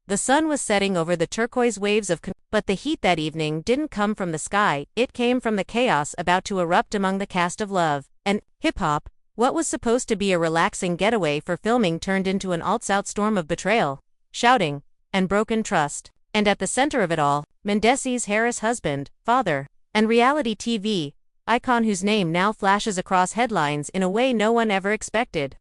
The sun was setting over the turquoise waves of but the heat that evening didn't come from the sky, it came from the chaos about to erupt among the cast of Love and Hip-Hop. What was supposed to be a relaxing getaway for filming turned into an all-out storm of betrayal, shouting, and broken trust. And at the center of it all, Mendeecees Harris' husband, father, and reality TV icon whose name now flashes across headlines in a way no one ever expected.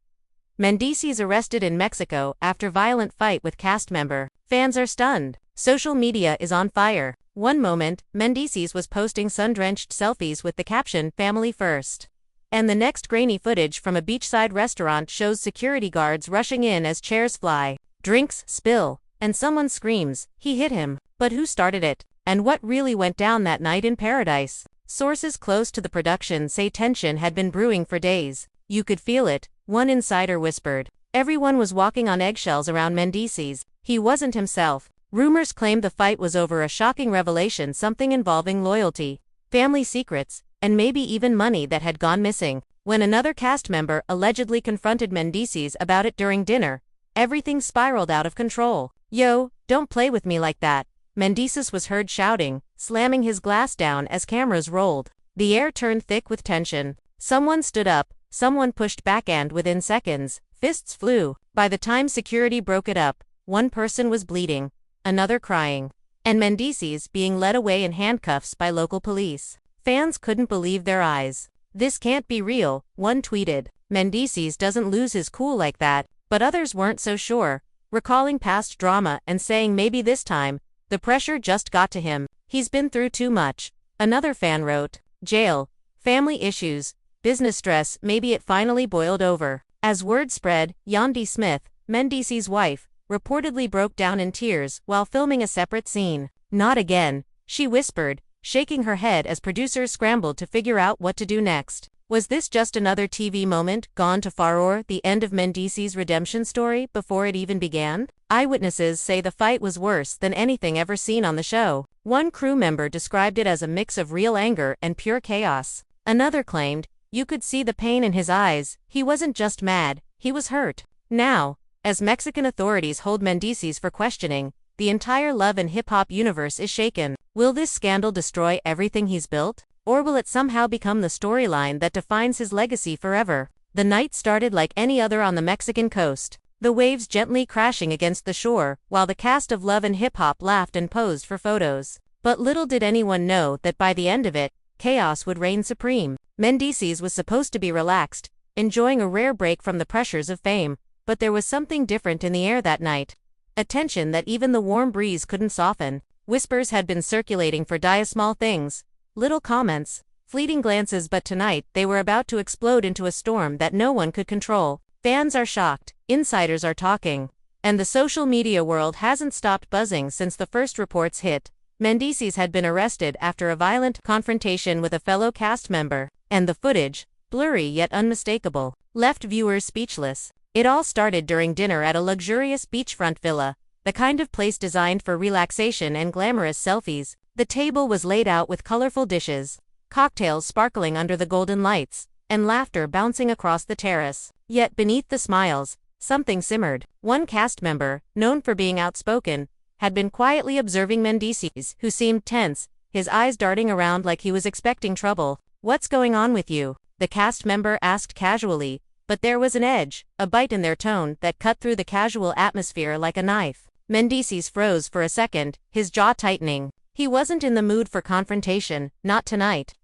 Mendeecees arrested in Mexico after violent fight with cast member. Fans are stunned. Social media is on fire. One moment, Mendeecees was posting sun-drenched selfies with the caption, "Family First." And the next grainy footage from a beachside restaurant shows security guards rushing in as chairs fly, drinks spill, and someone screams, "He hit him." But who started it? And what really went down that night in paradise? Sources close to the production say tension had been brewing for days. You could feel it, one insider whispered. Everyone was walking on eggshells around Mendeecees. He wasn't himself. Rumors claimed the fight was over a shocking revelation, something involving loyalty, family secrets, and maybe even money that had gone missing. When another cast member allegedly confronted Mendeecees about it during dinner, everything spiraled out of control. "Yo, don't play with me like that," Mendeecees was heard shouting, slamming his glass down as cameras rolled. The air turned thick with tension. Someone stood up, someone pushed back, and within seconds, fists flew. By the time security broke it up, one person was bleeding, another crying, and Mendeecees being led away in handcuffs by local police. Fans couldn't believe their eyes. "This can't be real," one tweeted. Mendeecees doesn't lose his cool like that, but others weren't so sure, recalling past drama and saying maybe this time, the pressure just got to him. He's been through too much. Another fan wrote, "Jail, family issues, business stress, maybe it finally boiled over." As word spread, Yandy Smith, Mendeecees' wife, reportedly broke down in tears while filming a separate scene. "Not again," she whispered, shaking her head as producers scrambled to figure out what to do next. Was this just another TV moment gone to furore, the end of Mendeecees' redemption story before it even began? Eyewitnesses say the fight was worse than anything ever seen on the show. One crew member described it as a mix of real anger and pure chaos. Another claimed, "You could see the pain in his eyes. He wasn't just mad, he was hurt." Now, as Mexican authorities hold Mendeecees for questioning, the entire Love and Hip-Hop universe is shaken. Will this scandal destroy everything he's built? Or will it somehow become the storyline that defines his legacy forever? The night started like any other on the Mexican coast, the waves gently crashing against the shore, while the cast of Love and Hip-Hop laughed and posed for photos. But little did anyone know that by the end of it, chaos would reign supreme. Mendeecees was supposed to be relaxed, enjoying a rare break from the pressures of fame, but there was something different in the air that night. A tension that even the warm breeze couldn't soften. Whispers had been circulating for small things, little comments, fleeting glances, but tonight they were about to explode into a storm that no one could control. Fans are shocked, insiders are talking, and the social media world hasn't stopped buzzing since the first reports hit. Mendeecees had been arrested after a violent confrontation with a fellow cast member, and the footage, blurry yet unmistakable, left viewers speechless. It all started during dinner at a luxurious beachfront villa, the kind of place designed for relaxation and glamorous selfies. The table was laid out with colorful dishes, cocktails sparkling under the golden lights, and laughter bouncing across the terrace. Yet beneath the smiles, something simmered. One cast member, known for being outspoken, had been quietly observing Mendeecees, who seemed tense, his eyes darting around like he was expecting trouble. "What's going on with you?" the cast member asked casually, but there was an edge, a bite in their tone that cut through the casual atmosphere like a knife. Mendeecees froze for a second, his jaw tightening. He wasn't in the mood for confrontation, not tonight.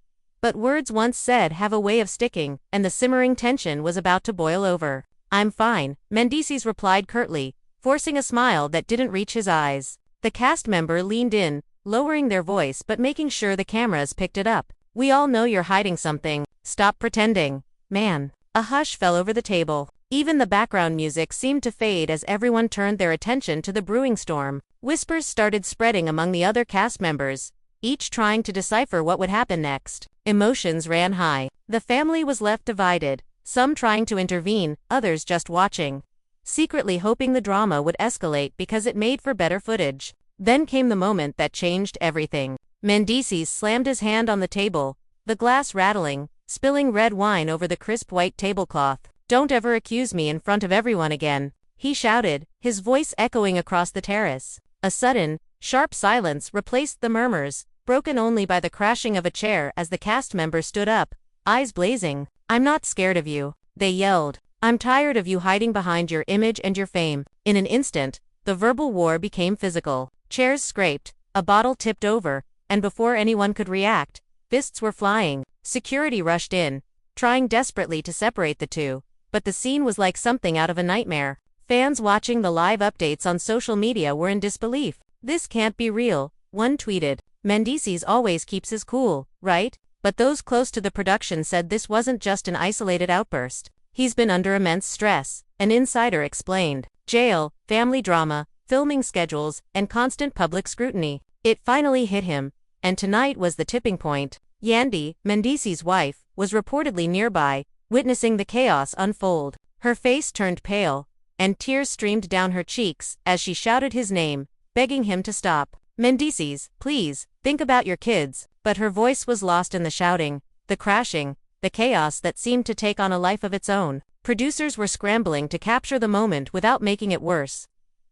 But words once said have a way of sticking, and the simmering tension was about to boil over. "I'm fine," Mendeecees replied curtly, forcing a smile that didn't reach his eyes. The cast member leaned in, lowering their voice but making sure the cameras picked it up. "We all know you're hiding something. Stop pretending, man." A hush fell over the table. Even the background music seemed to fade as everyone turned their attention to the brewing storm. Whispers started spreading among the other cast members, each trying to decipher what would happen next. Emotions ran high. The family was left divided, some trying to intervene, others just watching, secretly hoping the drama would escalate because it made for better footage. Then came the moment that changed everything. Mendeecees slammed his hand on the table, the glass rattling, spilling red wine over the crisp white tablecloth. "Don't ever accuse me in front of everyone again," he shouted, his voice echoing across the terrace. A sudden, sharp silence replaced the murmurs, broken only by the crashing of a chair as the cast member stood up, eyes blazing. "I'm not scared of you," they yelled. "I'm tired of you hiding behind your image and your fame." In an instant, the verbal war became physical. Chairs scraped, a bottle tipped over, and before anyone could react, fists were flying. Security rushed in, trying desperately to separate the two, but the scene was like something out of a nightmare. Fans watching the live updates on social media were in disbelief. "This can't be real," one tweeted. "Mendeecees always keeps his cool, right?" But those close to the production said this wasn't just an isolated outburst. "He's been under immense stress," an insider explained. "Jail, family drama, filming schedules, and constant public scrutiny. It finally hit him, and tonight was the tipping point." Yandy, Mendeecees' wife, was reportedly nearby, witnessing the chaos unfold. Her face turned pale, and tears streamed down her cheeks as she shouted his name, begging him to stop. "Mendeecees, please, think about your kids." But her voice was lost in the shouting, the crashing, the chaos that seemed to take on a life of its own. Producers were scrambling to capture the moment without making it worse,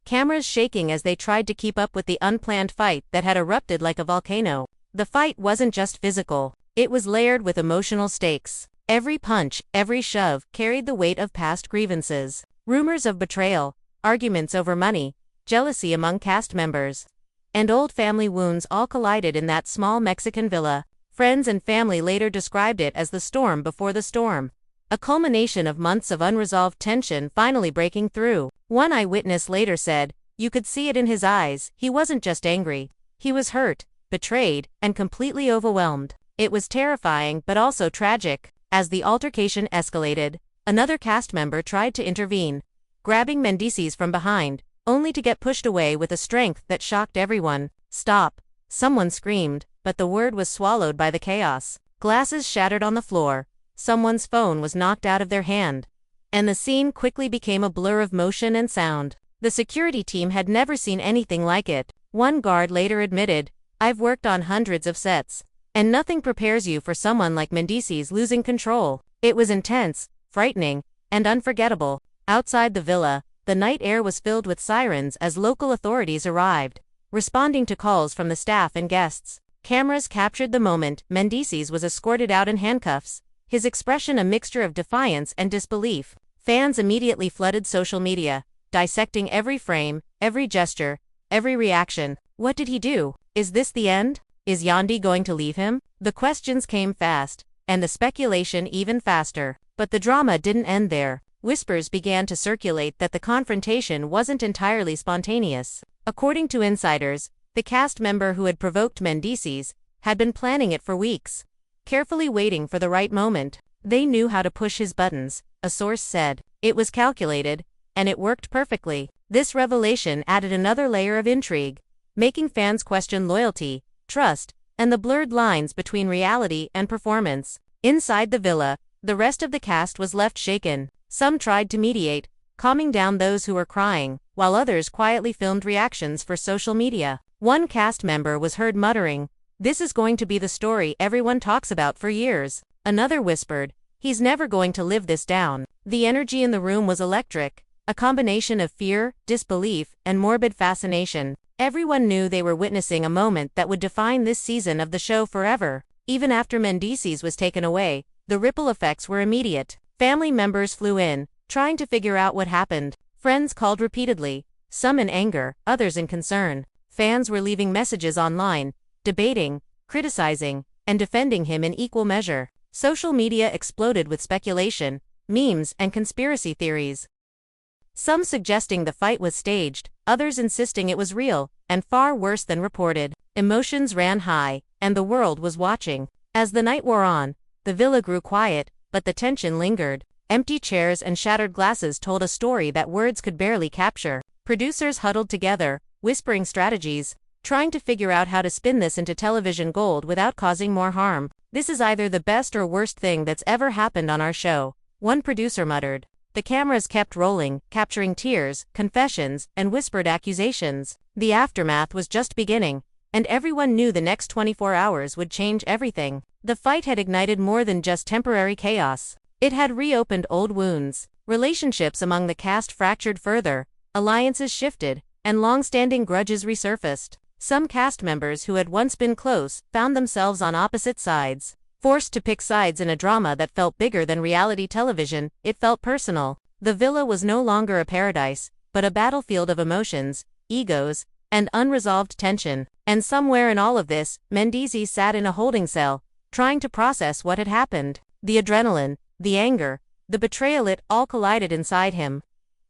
cameras shaking as they tried to keep up with the unplanned fight that had erupted like a volcano. The fight wasn't just physical, it was layered with emotional stakes. Every punch, every shove, carried the weight of past grievances. Rumors of betrayal, arguments over money, jealousy among cast members, and old family wounds all collided in that small Mexican villa. Friends and family later described it as the storm before the storm, a culmination of months of unresolved tension finally breaking through. One eyewitness later said, "You could see it in his eyes, he wasn't just angry. He was hurt, betrayed, and completely overwhelmed." It was terrifying but also tragic. As the altercation escalated, another cast member tried to intervene, grabbing Mendeecees from behind, only to get pushed away with a strength that shocked everyone. "Stop!" someone screamed, but the word was swallowed by the chaos. Glasses shattered on the floor, someone's phone was knocked out of their hand, and the scene quickly became a blur of motion and sound. The security team had never seen anything like it. One guard later admitted, "I've worked on hundreds of sets, and nothing prepares you for someone like Mendeecees losing control." It was intense, frightening, and unforgettable. Outside the villa, the night air was filled with sirens as local authorities arrived, responding to calls from the staff and guests. Cameras captured the moment Mendeecees was escorted out in handcuffs, his expression a mixture of defiance and disbelief. Fans immediately flooded social media, dissecting every frame, every gesture, every reaction. What did he do? Is this the end? Is Yandy going to leave him? The questions came fast, and the speculation even faster. But the drama didn't end there. Whispers began to circulate that the confrontation wasn't entirely spontaneous. According to insiders, the cast member who had provoked Mendeecees had been planning it for weeks, carefully waiting for the right moment. "They knew how to push his buttons," a source said. "It was calculated, and it worked perfectly." This revelation added another layer of intrigue, making fans question loyalty, trust, and the blurred lines between reality and performance. Inside the villa, the rest of the cast was left shaken. Some tried to mediate, calming down those who were crying, while others quietly filmed reactions for social media. One cast member was heard muttering, "This is going to be the story everyone talks about for years." Another whispered, "He's never going to live this down." The energy in the room was electric, a combination of fear, disbelief, and morbid fascination. Everyone knew they were witnessing a moment that would define this season of the show forever. Even after Mendeecees was taken away, the ripple effects were immediate. Family members flew in, trying to figure out what happened. Friends called repeatedly, some in anger, others in concern. Fans were leaving messages online, debating, criticizing, and defending him in equal measure. Social media exploded with speculation, memes, and conspiracy theories. Some suggesting the fight was staged, others insisting it was real, and far worse than reported. Emotions ran high, and the world was watching. As the night wore on, the villa grew quiet, but the tension lingered. Empty chairs and shattered glasses told a story that words could barely capture. Producers huddled together, whispering strategies, trying to figure out how to spin this into television gold without causing more harm. "This is either the best or worst thing that's ever happened on our show," one producer muttered. The cameras kept rolling, capturing tears, confessions, and whispered accusations. The aftermath was just beginning, and everyone knew the next 24 hours would change everything. The fight had ignited more than just temporary chaos. It had reopened old wounds, Relationships among the cast fractured further, alliances shifted, and long-standing grudges resurfaced. Some cast members who had once been close found themselves on opposite sides. Forced to pick sides in a drama that felt bigger than reality television, it felt personal. The villa was no longer a paradise, but a battlefield of emotions, egos, and unresolved tension. And somewhere in all of this, Mendeecees sat in a holding cell, trying to process what had happened. The adrenaline, the anger, the betrayal, it all collided inside him,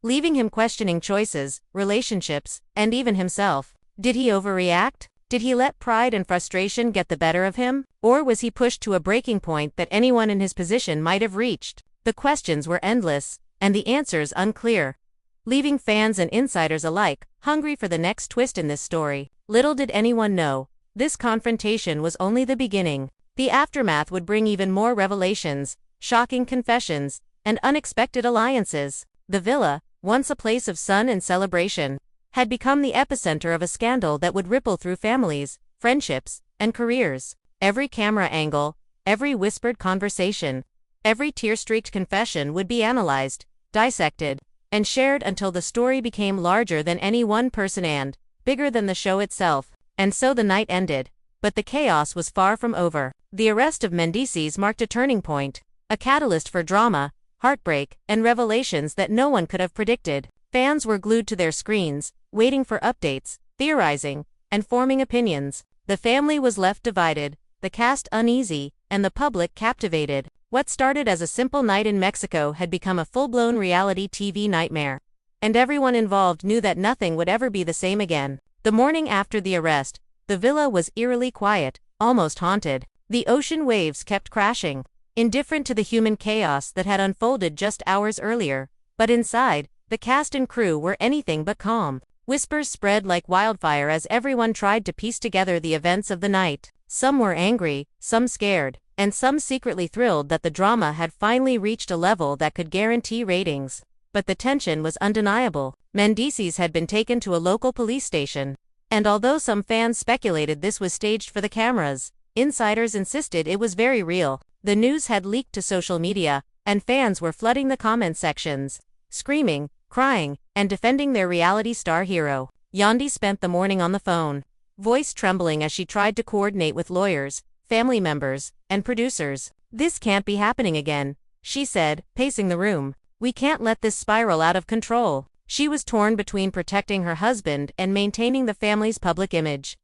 leaving him questioning choices, relationships, and even himself. Did he overreact? Did he let pride and frustration get the better of him? Or was he pushed to a breaking point that anyone in his position might have reached? The questions were endless, and the answers unclear, leaving fans and insiders alike hungry for the next twist in this story. Little did anyone know, this confrontation was only the beginning. The aftermath would bring even more revelations, shocking confessions, and unexpected alliances. The villa, once a place of sun and celebration, had become the epicenter of a scandal that would ripple through families, friendships, and careers. Every camera angle, every whispered conversation, every tear-streaked confession would be analyzed, dissected, and shared until the story became larger than any one person and bigger than the show itself. And so the night ended. But the chaos was far from over. The arrest of Mendeecees marked a turning point, a catalyst for drama, heartbreak, and revelations that no one could have predicted. Fans were glued to their screens, waiting for updates, theorizing, and forming opinions. The family was left divided, the cast uneasy, and the public captivated. What started as a simple night in Mexico had become a full-blown reality TV nightmare. And everyone involved knew that nothing would ever be the same again. The morning after the arrest, the villa was eerily quiet, almost haunted. The ocean waves kept crashing, indifferent to the human chaos that had unfolded just hours earlier. But inside, the cast and crew were anything but calm. Whispers spread like wildfire as everyone tried to piece together the events of the night. Some were angry, some scared, and some secretly thrilled that the drama had finally reached a level that could guarantee ratings. But the tension was undeniable. Mendeecees had been taken to a local police station. And although some fans speculated this was staged for the cameras, insiders insisted it was very real. The news had leaked to social media, and fans were flooding the comment sections, screaming, crying, and defending their reality star hero. Yandy spent the morning on the phone, voice trembling as she tried to coordinate with lawyers, family members, and producers. "This can't be happening again," she said, pacing the room. "We can't let this spiral out of control." She was torn between protecting her husband and maintaining the family's public image.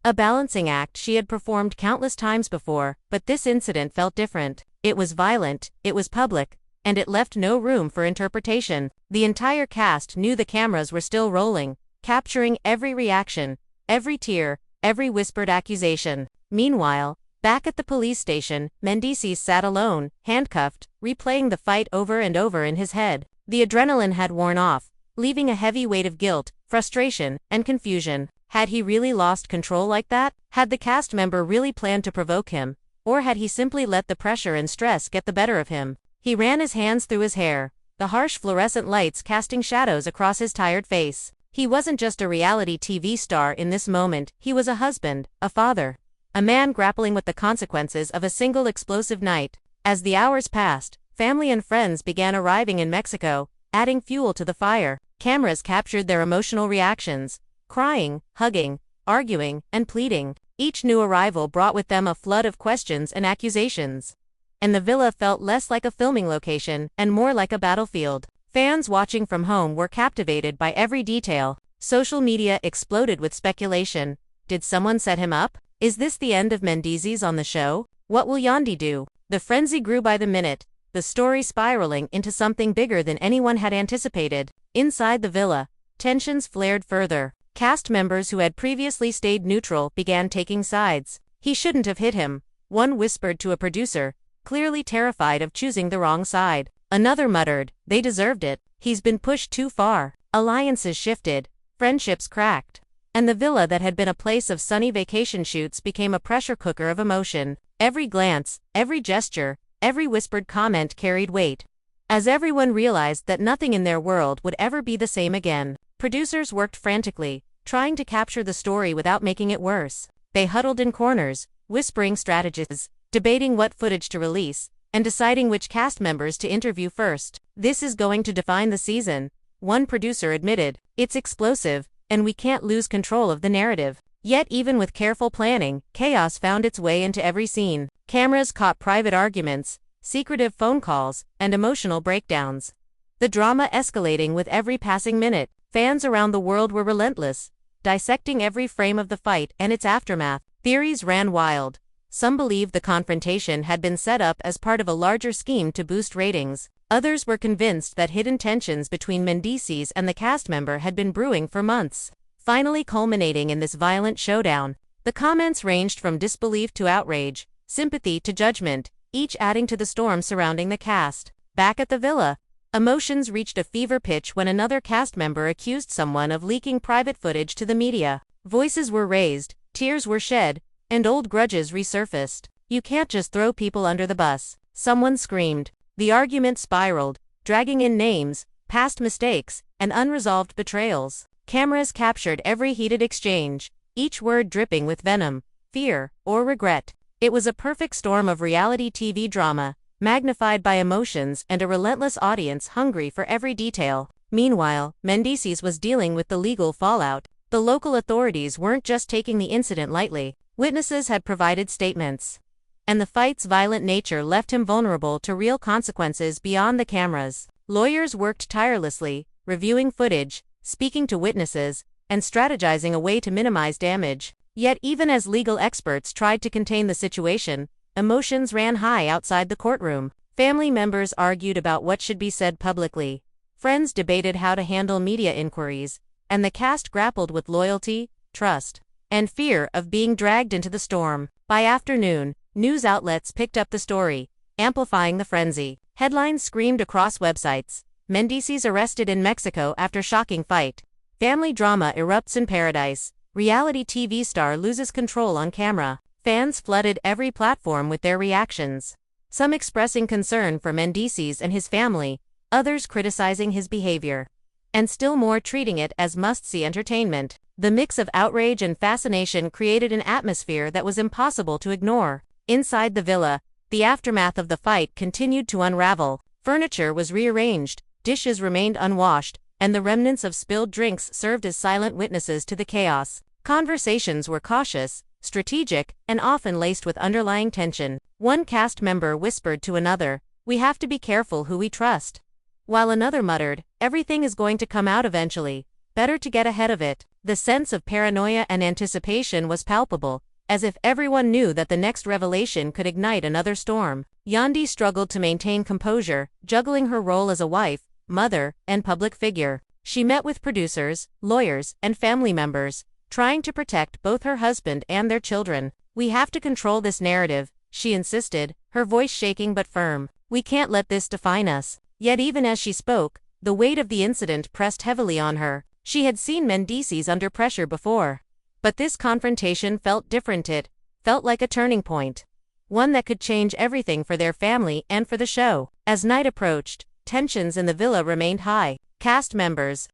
A balancing act she had performed countless times before, but this incident felt different. It was violent, it was public, and it left no room for interpretation. The entire cast knew the cameras were still rolling, capturing every reaction, every tear, every whispered accusation. Meanwhile, back at the police station, Mendeecees sat alone, handcuffed, replaying the fight over and over in his head. The adrenaline had worn off, leaving a heavy weight of guilt, frustration, and confusion. Had he really lost control like that? Had the cast member really planned to provoke him? Or had he simply let the pressure and stress get the better of him? He ran his hands through his hair, the harsh fluorescent lights casting shadows across his tired face. He wasn't just a reality TV star in this moment, he was a husband, a father, a man grappling with the consequences of a single explosive night. As the hours passed, family and friends began arriving in Mexico, adding fuel to the fire. Cameras captured their emotional reactions, crying, hugging, arguing, and pleading. Each new arrival brought with them a flood of questions and accusations. And the villa felt less like a filming location and more like a battlefield. Fans watching from home were captivated by every detail. Social media exploded with speculation. Did someone set him up? Is this the end of Mendeecees on the show? What will Yandy do? The frenzy grew by the minute, the story spiraling into something bigger than anyone had anticipated. Inside the villa, tensions flared further. Cast members who had previously stayed neutral began taking sides. "He shouldn't have hit him," one whispered to a producer, clearly terrified of choosing the wrong side. Another muttered, "They deserved it. He's been pushed too far." Alliances shifted, friendships cracked, and the villa that had been a place of sunny vacation shoots became a pressure cooker of emotion. Every glance, every gesture, every whispered comment carried weight. As everyone realized that nothing in their world would ever be the same again, producers worked frantically, trying to capture the story without making it worse. They huddled in corners, whispering strategies, debating what footage to release, and deciding which cast members to interview first. "This is going to define the season," one producer admitted. "It's explosive, and we can't lose control of the narrative." Yet even with careful planning, chaos found its way into every scene. Cameras caught private arguments, secretive phone calls, and emotional breakdowns. The drama escalating with every passing minute. Fans around the world were relentless, dissecting every frame of the fight and its aftermath. Theories ran wild. Some believed the confrontation had been set up as part of a larger scheme to boost ratings. Others were convinced that hidden tensions between Mendeecees and the cast member had been brewing for months, finally culminating in this violent showdown. The comments ranged from disbelief to outrage, sympathy to judgment, each adding to the storm surrounding the cast. Back at the villa, emotions reached a fever pitch when another cast member accused someone of leaking private footage to the media. Voices were raised, tears were shed, and old grudges resurfaced. "You can't just throw people under the bus," someone screamed. The argument spiraled, dragging in names, past mistakes, and unresolved betrayals. Cameras captured every heated exchange, each word dripping with venom, fear, or regret. It was a perfect storm of reality TV drama, magnified by emotions and a relentless audience hungry for every detail. Meanwhile, Mendeecees was dealing with the legal fallout. The local authorities weren't just taking the incident lightly. Witnesses had provided statements, and the fight's violent nature left him vulnerable to real consequences beyond the cameras. Lawyers worked tirelessly, reviewing footage, speaking to witnesses, and strategizing a way to minimize damage. Yet even as legal experts tried to contain the situation, emotions ran high outside the courtroom. Family members argued about what should be said publicly. Friends debated how to handle media inquiries, and the cast grappled with loyalty, trust, and fear of being dragged into the storm. By afternoon, news outlets picked up the story, amplifying the frenzy. Headlines screamed across websites. Mendeecees arrested in Mexico after shocking fight. Family drama erupts in paradise. Reality TV star loses control on camera. Fans flooded every platform with their reactions, some expressing concern for Mendeecees and his family, others criticizing his behavior, and still more treating it as must-see entertainment. The mix of outrage and fascination created an atmosphere that was impossible to ignore. Inside the villa, the aftermath of the fight continued to unravel. Furniture was rearranged, dishes remained unwashed, and the remnants of spilled drinks served as silent witnesses to the chaos. Conversations were cautious, strategic, and often laced with underlying tension. One cast member whispered to another, "We have to be careful who we trust," while another muttered, "Everything is going to come out eventually. Better to get ahead of it." The sense of paranoia and anticipation was palpable, as if everyone knew that the next revelation could ignite another storm. Yandy struggled to maintain composure, juggling her role as a wife, mother, and public figure. She met with producers, lawyers, and family members, trying to protect both her husband and their children. "We have to control this narrative," she insisted, her voice shaking but firm. "We can't let this define us." Yet even as she spoke, the weight of the incident pressed heavily on her. She had seen Mendeecees under pressure before, but this confrontation felt different. It felt like a turning point, one that could change everything for their family and for the show. As night approached, tensions in the villa remained high. Cast members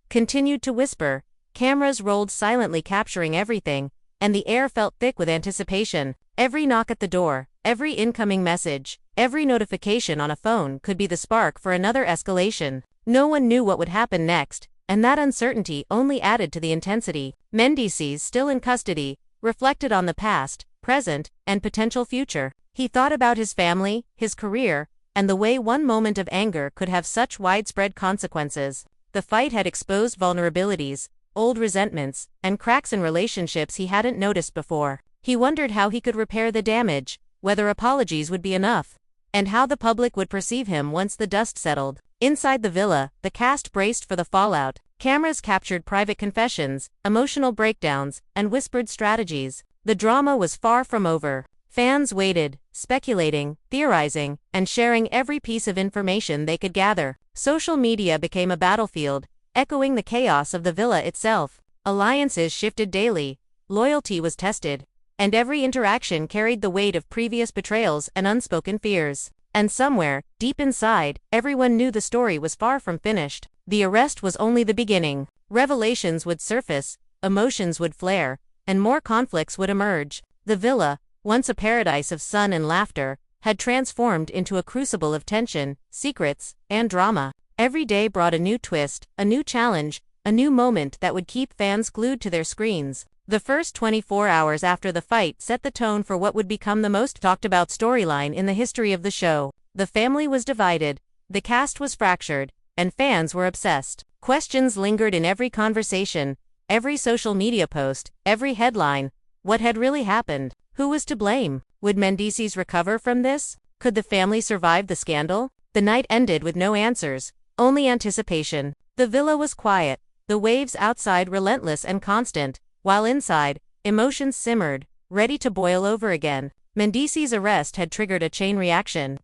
continued to whisper, cameras rolled silently capturing everything, and the air felt thick with anticipation. Every knock at the door, every incoming message, every notification on a phone could be the spark for another escalation. No one knew what would happen next, and that uncertainty only added to the intensity. Mendeecees, still in custody, reflected on the past, present, and potential future. He thought about his family, his career, and the way one moment of anger could have such widespread consequences. The fight had exposed vulnerabilities, old resentments, and cracks in relationships he hadn't noticed before. He wondered how he could repair the damage, whether apologies would be enough, and how the public would perceive him once the dust settled. Inside the villa, the cast braced for the fallout. Cameras captured private confessions, emotional breakdowns, and whispered strategies. The drama was far from over. Fans waited, speculating, theorizing, and sharing every piece of information they could gather. Social media became a battlefield, echoing the chaos of the villa itself. Alliances shifted daily, loyalty was tested, and every interaction carried the weight of previous betrayals and unspoken fears. And somewhere, deep inside, everyone knew the story was far from finished. The arrest was only the beginning. Revelations would surface, emotions would flare, and more conflicts would emerge. The villa, once a paradise of sun and laughter, had transformed into a crucible of tension, secrets, and drama. Every day brought a new twist, a new challenge, a new moment that would keep fans glued to their screens. The first 24 hours after the fight set the tone for what would become the most talked-about storyline in the history of the show. The family was divided, the cast was fractured, and fans were obsessed. Questions lingered in every conversation, every social media post, every headline. What had really happened? Who was to blame? Would Mendeecees recover from this? Could the family survive the scandal? The night ended with no answers, only anticipation. The villa was quiet, the waves outside relentless and constant, while inside, emotions simmered, ready to boil over again. Mendeecees' arrest had triggered a chain reaction,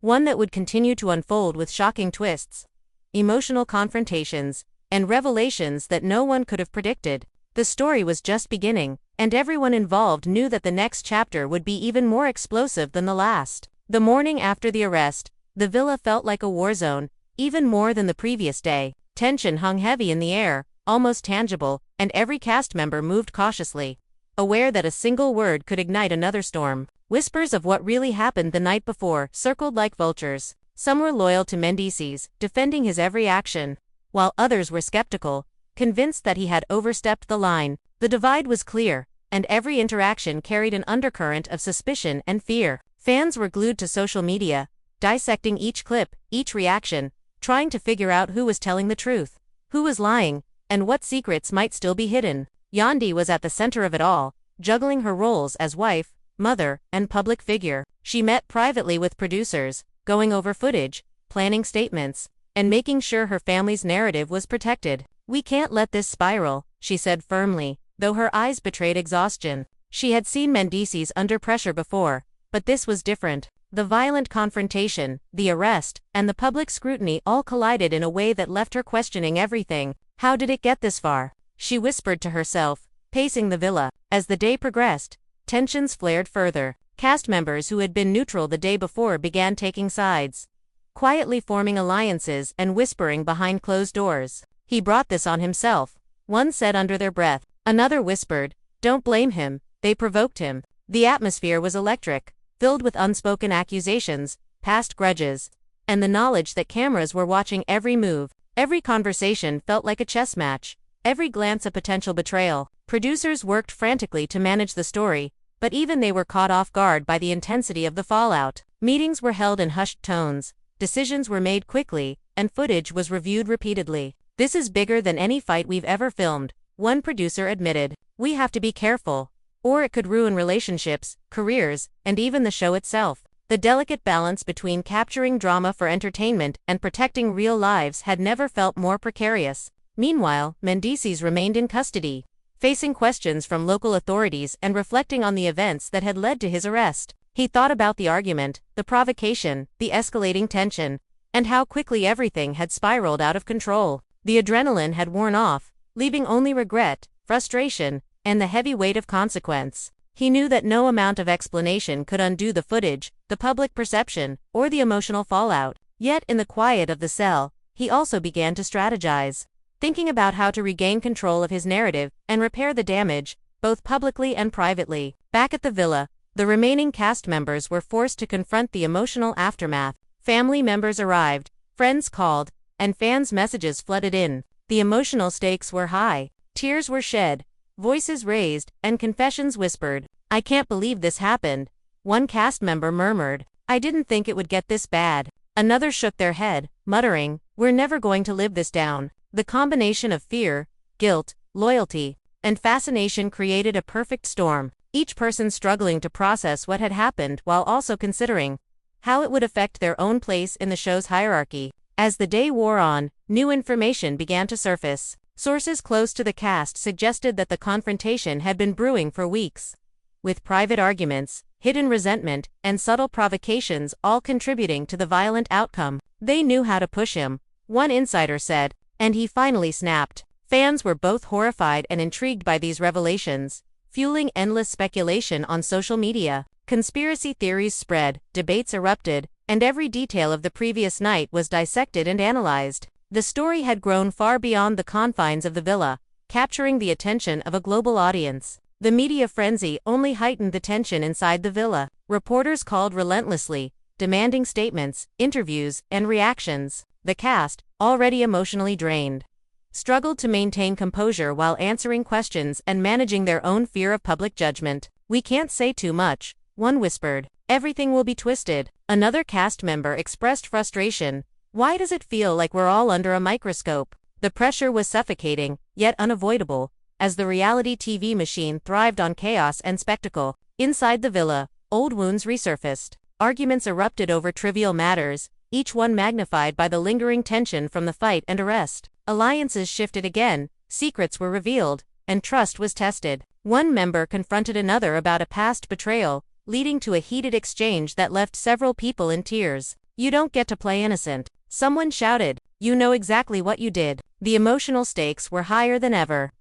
one that would continue to unfold with shocking twists, emotional confrontations, and revelations that no one could have predicted. The story was just beginning, and everyone involved knew that the next chapter would be even more explosive than the last. The morning after the arrest, the villa felt like a war zone, even more than the previous day. Tension hung heavy in the air, almost tangible, and every cast member moved cautiously, aware that a single word could ignite another storm. Whispers of what really happened the night before circled like vultures. Some were loyal to Mendeecees, defending his every action, while others were skeptical, convinced that he had overstepped the line. The divide was clear, and every interaction carried an undercurrent of suspicion and fear. Fans were glued to social media, dissecting each clip, each reaction, trying to figure out who was telling the truth, who was lying, and what secrets might still be hidden. Yandy was at the center of it all, juggling her roles as wife, mother, and public figure. She met privately with producers, going over footage, planning statements, and making sure her family's narrative was protected. "We can't let this spiral," she said firmly, though her eyes betrayed exhaustion. She had seen Mendeecees under pressure before, but this was different. The violent confrontation, the arrest, and the public scrutiny all collided in a way that left her questioning everything. How did it get this far? She whispered to herself, pacing the villa. As the day progressed, tensions flared further. Cast members who had been neutral the day before began taking sides, quietly forming alliances and whispering behind closed doors. "He brought this on himself," one said under their breath. Another whispered, "Don't blame him, they provoked him." The atmosphere was electric, filled with unspoken accusations, past grudges, and the knowledge that cameras were watching every move. Every conversation felt like a chess match, every glance a potential betrayal. Producers worked frantically to manage the story, but even they were caught off guard by the intensity of the fallout. Meetings were held in hushed tones, decisions were made quickly, and footage was reviewed repeatedly. "This is bigger than any fight we've ever filmed," one producer admitted. "We have to be careful, or it could ruin relationships, careers, and even the show itself." The delicate balance between capturing drama for entertainment and protecting real lives had never felt more precarious. Meanwhile, Mendeecees remained in custody, facing questions from local authorities and reflecting on the events that had led to his arrest. He thought about the argument, the provocation, the escalating tension, and how quickly everything had spiraled out of control. The adrenaline had worn off, leaving only regret, frustration, and the heavy weight of consequence. He knew that no amount of explanation could undo the footage, the public perception, or the emotional fallout. Yet in the quiet of the cell, he also began to strategize, thinking about how to regain control of his narrative and repair the damage, both publicly and privately. Back at the villa, the remaining cast members were forced to confront the emotional aftermath. Family members arrived, friends called, and fans' messages flooded in. The emotional stakes were high. Tears were shed, voices raised, and confessions whispered. "I can't believe this happened," one cast member murmured. "I didn't think it would get this bad." Another shook their head, muttering, "We're never going to live this down." The combination of fear, guilt, loyalty, and fascination created a perfect storm, each person struggling to process what had happened while also considering how it would affect their own place in the show's hierarchy. As the day wore on, new information began to surface. Sources close to the cast suggested that the confrontation had been brewing for weeks, with private arguments, hidden resentment, and subtle provocations all contributing to the violent outcome. "They knew how to push him," one insider said, "and he finally snapped." Fans were both horrified and intrigued by these revelations, fueling endless speculation on social media. Conspiracy theories spread, debates erupted, and every detail of the previous night was dissected and analyzed. The story had grown far beyond the confines of the villa, capturing the attention of a global audience. The media frenzy only heightened the tension inside the villa. Reporters called relentlessly, demanding statements, interviews, and reactions. The cast, already emotionally drained, struggled to maintain composure while answering questions and managing their own fear of public judgment. "We can't say too much," one whispered. "Everything will be twisted." Another cast member expressed frustration. "Why does it feel like we're all under a microscope?" The pressure was suffocating, yet unavoidable, as the reality TV machine thrived on chaos and spectacle. Inside the villa, old wounds resurfaced. Arguments erupted over trivial matters, each one magnified by the lingering tension from the fight and arrest. Alliances shifted again, secrets were revealed, and trust was tested. One member confronted another about a past betrayal, leading to a heated exchange that left several people in tears. "You don't get to play innocent," someone shouted. "You know exactly what you did." The emotional stakes were higher than ever,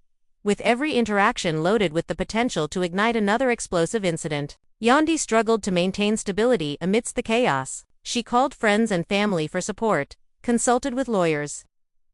with every interaction loaded with the potential to ignite another explosive incident. Yandy struggled to maintain stability amidst the chaos. She called friends and family for support, consulted with lawyers,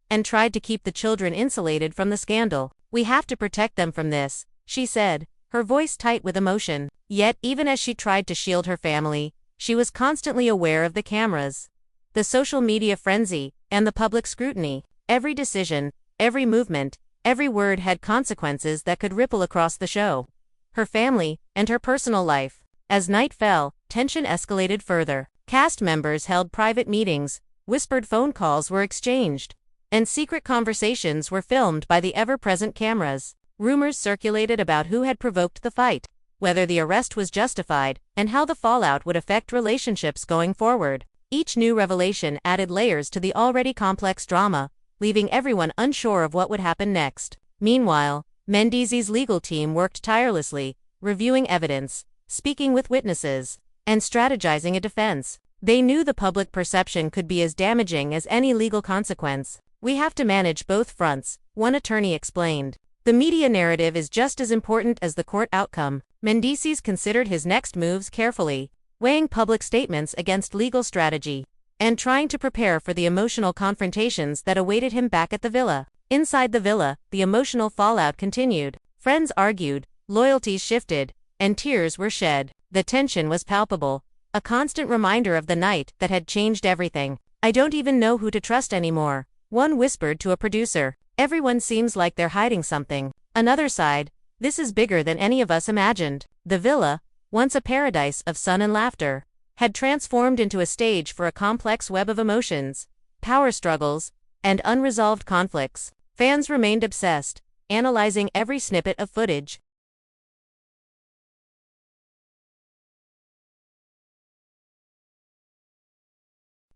and tried to keep the children insulated from the scandal. "We have to protect them from this," she said, her voice tight with emotion. Yet, even as she tried to shield her family, she was constantly aware of the cameras, the social media frenzy, and the public scrutiny. Every decision, every movement, every word had consequences that could ripple across the show, her family, and her personal life. As night fell, tension escalated further. Cast members held private meetings, whispered phone calls were exchanged, and secret conversations were filmed by the ever-present cameras. Rumors circulated about who had provoked the fight, whether the arrest was justified, and how the fallout would affect relationships going forward. Each new revelation added layers to the already complex drama, leaving everyone unsure of what would happen next. Meanwhile, Mendeecees' legal team worked tirelessly, reviewing evidence, speaking with witnesses, and strategizing a defense. They knew the public perception could be as damaging as any legal consequence. "We have to manage both fronts," one attorney explained. "The media narrative is just as important as the court outcome." Mendeecees considered his next moves carefully, weighing public statements against legal strategy, and trying to prepare for the emotional confrontations that awaited him back at the villa. Inside the villa, the emotional fallout continued. Friends argued, loyalties shifted, and tears were shed. The tension was palpable, a constant reminder of the night that had changed everything. "I don't even know who to trust anymore," one whispered to a producer. "Everyone seems like they're hiding something." Another sighed, "This is bigger than any of us imagined." The villa, once a paradise of sun and laughter, had transformed into a stage for a complex web of emotions, power struggles, and unresolved conflicts. Fans remained obsessed, analyzing every snippet of footage.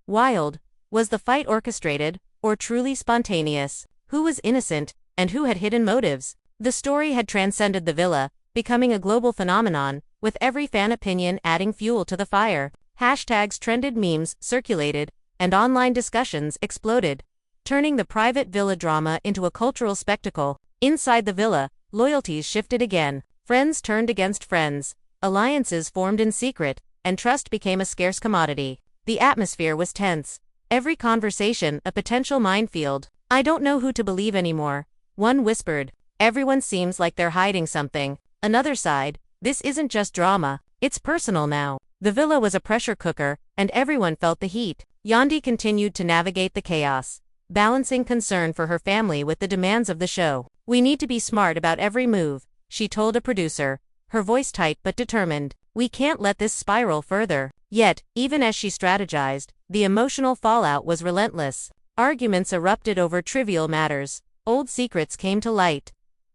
Wild, was the fight orchestrated, or truly spontaneous? Who was innocent, and who had hidden motives? The story had transcended the villa, becoming a global phenomenon, with every fan opinion adding fuel to the fire. Hashtags trended, memes circulated, and online discussions exploded, turning the private villa drama into a cultural spectacle. Inside the villa, loyalties shifted again. Friends turned against friends, alliances formed in secret, and trust became a scarce commodity. The atmosphere was tense, every conversation a potential minefield. "I don't know who to believe anymore," one whispered. "Everyone seems like they're hiding something." Another sighed, "This isn't just drama, it's personal now." The villa was a pressure cooker, and everyone felt the heat. Yandy continued to navigate the chaos, balancing concern for her family with the demands of the show. "We need to be smart about every move," she told a producer, her voice tight but determined. "We can't let this spiral further." Yet, even as she strategized, the emotional fallout was relentless. Arguments erupted over trivial matters, old secrets came to light,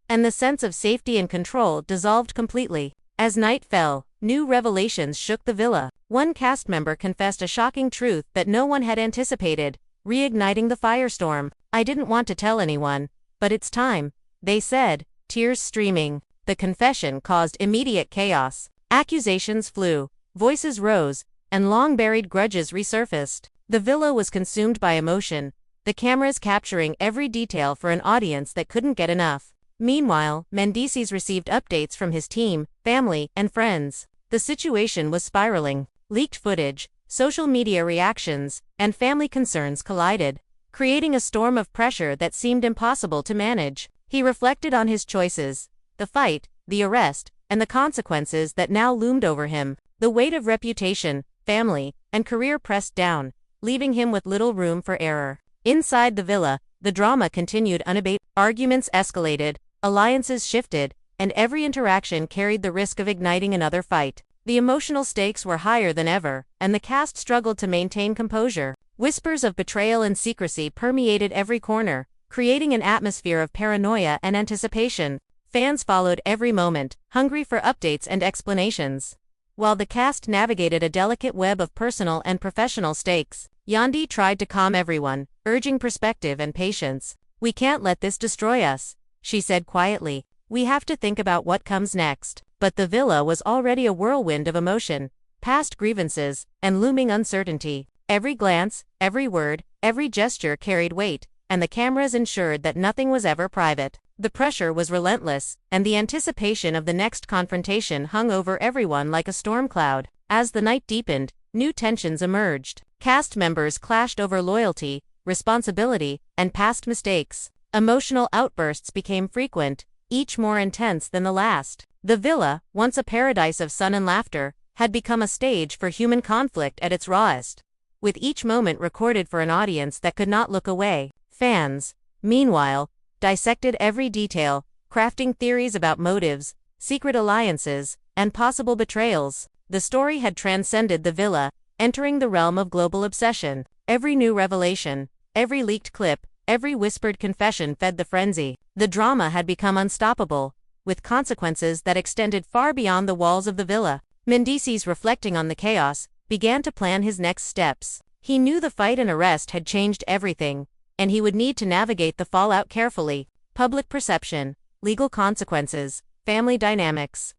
and the sense of safety and control dissolved completely. As night fell, new revelations shook the villa. One cast member confessed a shocking truth that no one had anticipated, reigniting the firestorm. "I didn't want to tell anyone, but it's time," they said, tears streaming. The confession caused immediate chaos. Accusations flew, voices rose, and long-buried grudges resurfaced. The villa was consumed by emotion, the cameras capturing every detail for an audience that couldn't get enough. Meanwhile, Mendeecees received updates from his team, family, and friends. The situation was spiraling. Leaked footage, social media reactions, and family concerns collided, creating a storm of pressure that seemed impossible to manage. He reflected on his choices, the fight, the arrest, and the consequences that now loomed over him. The weight of reputation, family, and career pressed down, leaving him with little room for error. Inside the villa, the drama continued unabated. Arguments escalated, alliances shifted, and every interaction carried the risk of igniting another fight. The emotional stakes were higher than ever, and the cast struggled to maintain composure. Whispers of betrayal and secrecy permeated every corner, creating an atmosphere of paranoia and anticipation. Fans followed every moment, hungry for updates and explanations. While the cast navigated a delicate web of personal and professional stakes, Yandy tried to calm everyone, urging perspective and patience. "We can't let this destroy us," she said quietly. "We have to think about what comes next." But the villa was already a whirlwind of emotion, past grievances, and looming uncertainty. Every glance, every word, every gesture carried weight, and the cameras ensured that nothing was ever private. The pressure was relentless, and the anticipation of the next confrontation hung over everyone like a storm cloud. As the night deepened, new tensions emerged. Cast members clashed over loyalty, responsibility, and past mistakes. Emotional outbursts became frequent, each more intense than the last. The villa, once a paradise of sun and laughter, had become a stage for human conflict at its rawest, with each moment recorded for an audience that could not look away. Fans, meanwhile, dissected every detail, crafting theories about motives, secret alliances, and possible betrayals. The story had transcended the villa, entering the realm of global obsession. Every new revelation, every leaked clip, every whispered confession fed the frenzy. The drama had become unstoppable, with consequences that extended far beyond the walls of the villa. Mendeecees, reflecting on the chaos, began to plan his next steps. He knew the fight and arrest had changed everything, and he would need to navigate the fallout carefully. Public perception, legal consequences, family dynamics,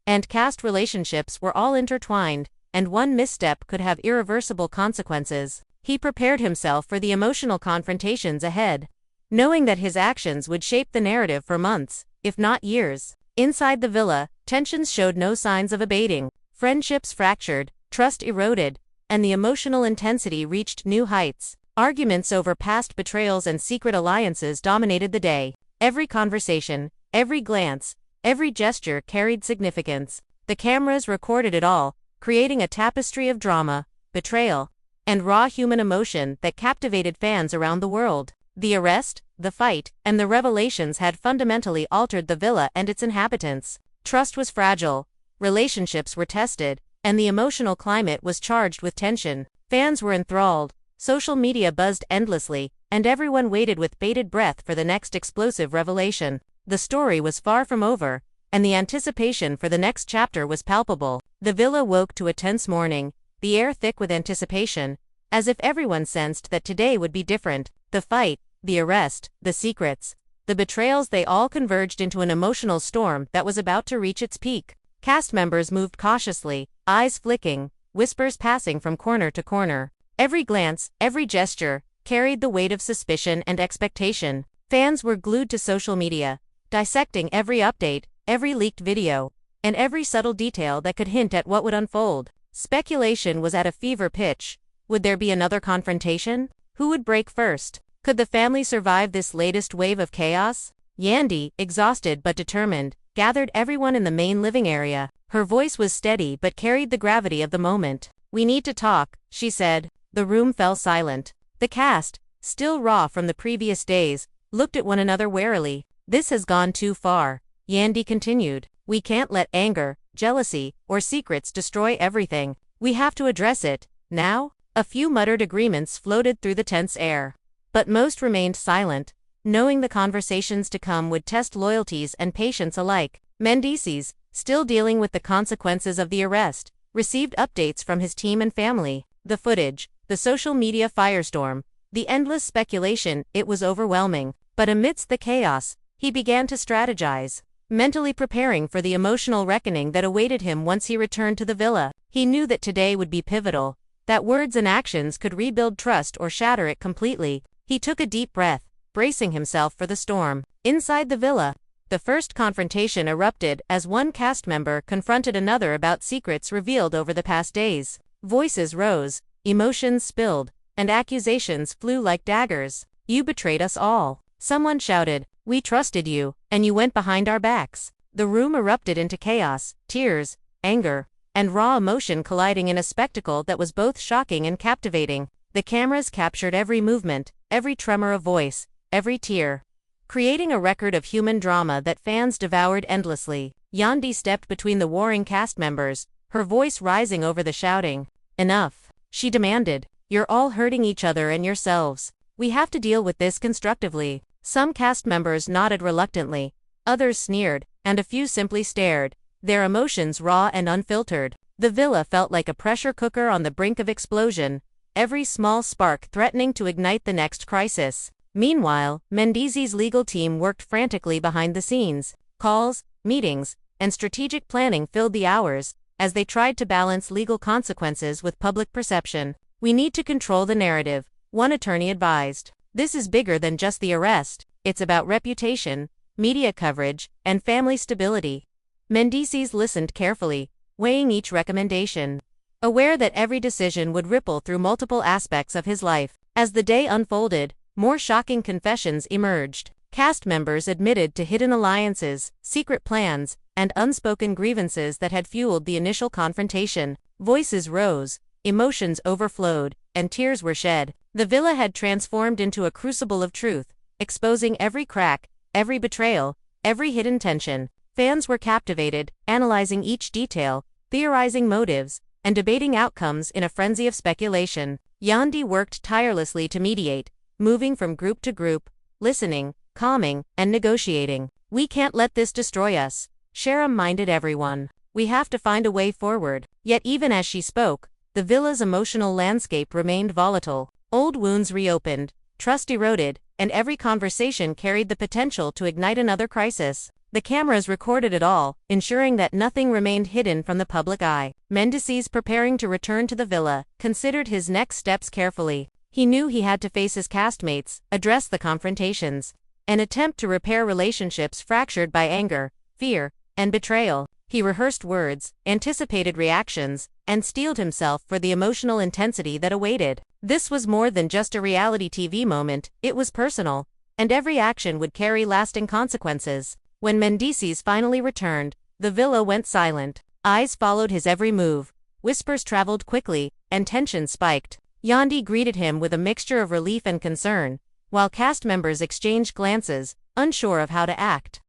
and caste relationships were all intertwined, and one misstep could have irreversible consequences. He prepared himself for the emotional confrontations ahead, knowing that his actions would shape the narrative for months, if not years. Inside the villa, tensions showed no signs of abating. Friendships fractured, trust eroded, and the emotional intensity reached new heights. Arguments over past betrayals and secret alliances dominated the day. Every conversation, every glance, every gesture carried significance. The cameras recorded it all, creating a tapestry of drama, betrayal, and raw human emotion that captivated fans around the world. The arrest, the fight, and the revelations had fundamentally altered the villa and its inhabitants. Trust was fragile, relationships were tested, and the emotional climate was charged with tension. Fans were enthralled, social media buzzed endlessly, and everyone waited with bated breath for the next explosive revelation. The story was far from over, and the anticipation for the next chapter was palpable. The villa woke to a tense morning, the air thick with anticipation, as if everyone sensed that today would be different. The fight, the arrest, the secrets, the betrayals, they all converged into an emotional storm that was about to reach its peak. Cast members moved cautiously, eyes flicking, whispers passing from corner to corner. Every glance, every gesture, carried the weight of suspicion and expectation. Fans were glued to social media, dissecting every update, every leaked video, and every subtle detail that could hint at what would unfold. Speculation was at a fever pitch. Would there be another confrontation? Who would break first? Could the family survive this latest wave of chaos? Yandy, exhausted but determined, gathered everyone in the main living area. Her voice was steady but carried the gravity of the moment. "We need to talk," she said. The room fell silent. The cast, still raw from the previous days, looked at one another warily. "This has gone too far," Yandy continued. "We can't let anger, jealousy, or secrets destroy everything. We have to address it, now." A few muttered agreements floated through the tense air, but most remained silent, knowing the conversations to come would test loyalties and patience alike. Mendeecees, still dealing with the consequences of the arrest, received updates from his team and family. The footage, the social media firestorm, the endless speculation, it was overwhelming. But amidst the chaos, he began to strategize, mentally preparing for the emotional reckoning that awaited him once he returned to the villa. He knew that today would be pivotal, that words and actions could rebuild trust or shatter it completely. He took a deep breath, bracing himself for the storm. Inside the villa, the first confrontation erupted as one cast member confronted another about secrets revealed over the past days. Voices rose, emotions spilled, and accusations flew like daggers. "You betrayed us all," someone shouted. "We trusted you, and you went behind our backs." The room erupted into chaos, tears, anger, and raw emotion colliding in a spectacle that was both shocking and captivating. The cameras captured every movement, every tremor of voice, every tear, creating a record of human drama that fans devoured endlessly. Yandy stepped between the warring cast members, her voice rising over the shouting. "Enough," she demanded. "You're all hurting each other and yourselves. We have to deal with this constructively." Some cast members nodded reluctantly, others sneered, and a few simply stared, their emotions raw and unfiltered. The villa felt like a pressure cooker on the brink of explosion, every small spark threatening to ignite the next crisis. Meanwhile, Mendeecees' legal team worked frantically behind the scenes. Calls, meetings, and strategic planning filled the hours, as they tried to balance legal consequences with public perception. "We need to control the narrative," one attorney advised. "This is bigger than just the arrest, it's about reputation, media coverage, and family stability." Mendeecees listened carefully, weighing each recommendation, aware that every decision would ripple through multiple aspects of his life. As the day unfolded, more shocking confessions emerged. Cast members admitted to hidden alliances, secret plans, and unspoken grievances that had fueled the initial confrontation. Voices rose, emotions overflowed, and tears were shed. The villa had transformed into a crucible of truth, exposing every crack, every betrayal, every hidden tension. Fans were captivated, analyzing each detail, theorizing motives, and debating outcomes in a frenzy of speculation. Yandy worked tirelessly to mediate, moving from group to group, listening, calming, and negotiating. "We can't let this destroy us," Sharon reminded everyone. "We have to find a way forward." Yet even as she spoke, the villa's emotional landscape remained volatile. Old wounds reopened, trust eroded, and every conversation carried the potential to ignite another crisis. The cameras recorded it all, ensuring that nothing remained hidden from the public eye. Mendeecees, preparing to return to the villa, considered his next steps carefully. He knew he had to face his castmates, address the confrontations, and attempt to repair relationships fractured by anger, fear, and betrayal. He rehearsed words, anticipated reactions, and steeled himself for the emotional intensity that awaited. This was more than just a reality TV moment, it was personal, and every action would carry lasting consequences. When Mendeecees finally returned, the villa went silent. Eyes followed his every move, whispers traveled quickly, and tension spiked. Yandy greeted him with a mixture of relief and concern, while cast members exchanged glances, unsure of how to act.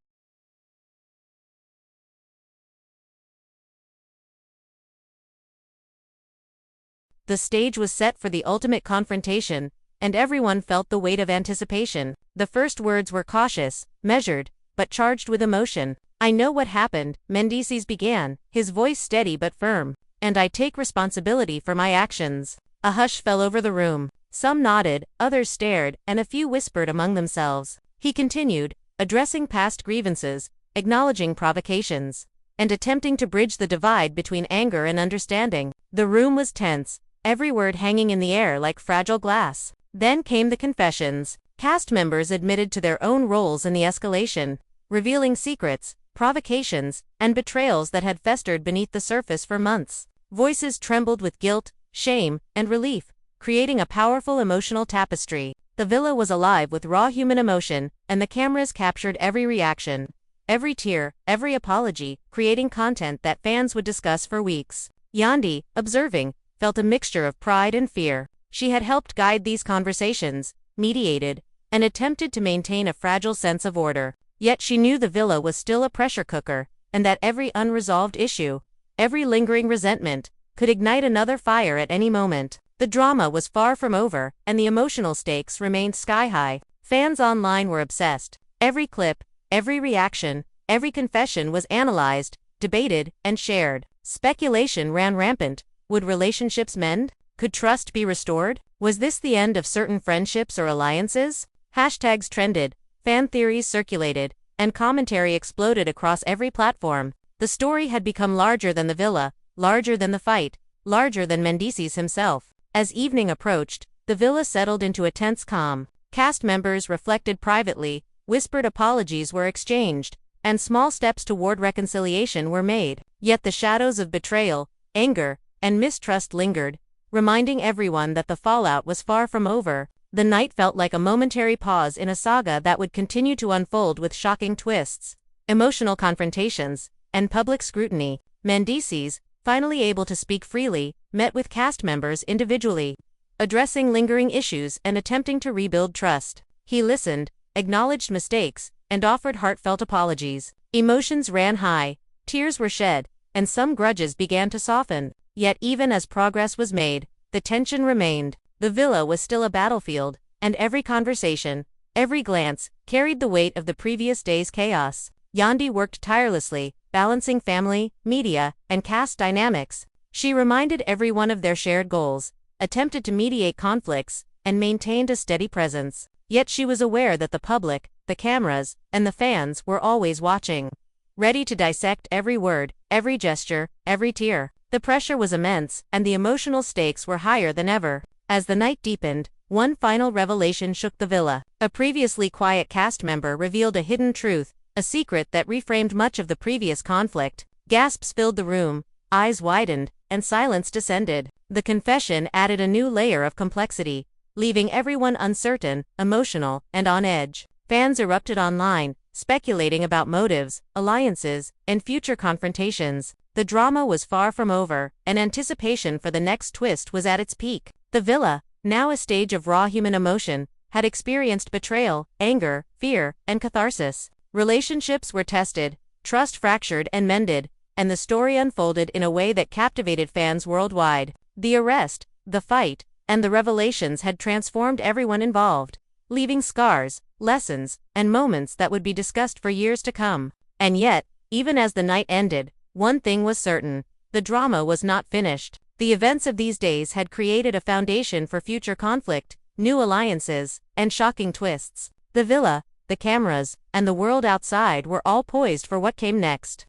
The stage was set for the ultimate confrontation, and everyone felt the weight of anticipation. The first words were cautious, measured, but charged with emotion. "I know what happened," Mendeecees began, his voice steady but firm, "and I take responsibility for my actions." A hush fell over the room. Some nodded, others stared, and a few whispered among themselves. He continued, addressing past grievances, acknowledging provocations, and attempting to bridge the divide between anger and understanding. The room was tense, every word hanging in the air like fragile glass. Then came the confessions. Cast members admitted to their own roles in the escalation, revealing secrets, provocations, and betrayals that had festered beneath the surface for months. Voices trembled with guilt, shame, and relief, creating a powerful emotional tapestry. The villa was alive with raw human emotion, and the cameras captured every reaction, every tear, every apology, creating content that fans would discuss for weeks. Yandy, observing, felt a mixture of pride and fear. She had helped guide these conversations, mediated, and attempted to maintain a fragile sense of order. Yet she knew the villa was still a pressure cooker, and that every unresolved issue, every lingering resentment, could ignite another fire at any moment. The drama was far from over, and the emotional stakes remained sky-high. Fans online were obsessed. Every clip, every reaction, every confession was analyzed, debated, and shared. Speculation ran rampant. Would relationships mend? Could trust be restored? Was this the end of certain friendships or alliances? Hashtags trended, fan theories circulated, and commentary exploded across every platform. The story had become larger than the villa, larger than the fight, larger than Mendeecees himself. As evening approached, the villa settled into a tense calm. Cast members reflected privately, whispered apologies were exchanged, and small steps toward reconciliation were made. Yet the shadows of betrayal, anger, and mistrust lingered, reminding everyone that the fallout was far from over. The night felt like a momentary pause in a saga that would continue to unfold with shocking twists, emotional confrontations, and public scrutiny. Mendeecees, finally able to speak freely, met with cast members individually, addressing lingering issues and attempting to rebuild trust. He listened, acknowledged mistakes, and offered heartfelt apologies. Emotions ran high, tears were shed, and some grudges began to soften. Yet even as progress was made, the tension remained. The villa was still a battlefield, and every conversation, every glance, carried the weight of the previous day's chaos. Yandy worked tirelessly, balancing family, media, and cast dynamics. She reminded everyone of their shared goals, attempted to mediate conflicts, and maintained a steady presence. Yet she was aware that the public, the cameras, and the fans were always watching, ready to dissect every word, every gesture, every tear. The pressure was immense, and the emotional stakes were higher than ever. As the night deepened, one final revelation shook the villa. A previously quiet cast member revealed a hidden truth, a secret that reframed much of the previous conflict. Gasps filled the room, eyes widened, and silence descended. The confession added a new layer of complexity, leaving everyone uncertain, emotional, and on edge. Fans erupted online, speculating about motives, alliances, and future confrontations. The drama was far from over, and anticipation for the next twist was at its peak. The villa, now a stage of raw human emotion, had experienced betrayal, anger, fear, and catharsis. Relationships were tested, trust fractured and mended, and the story unfolded in a way that captivated fans worldwide. The arrest, the fight, and the revelations had transformed everyone involved, leaving scars, lessons, and moments that would be discussed for years to come. And yet, even as the night ended, one thing was certain: the drama was not finished. The events of these days had created a foundation for future conflict, new alliances, and shocking twists. The villa, the cameras, and the world outside were all poised for what came next.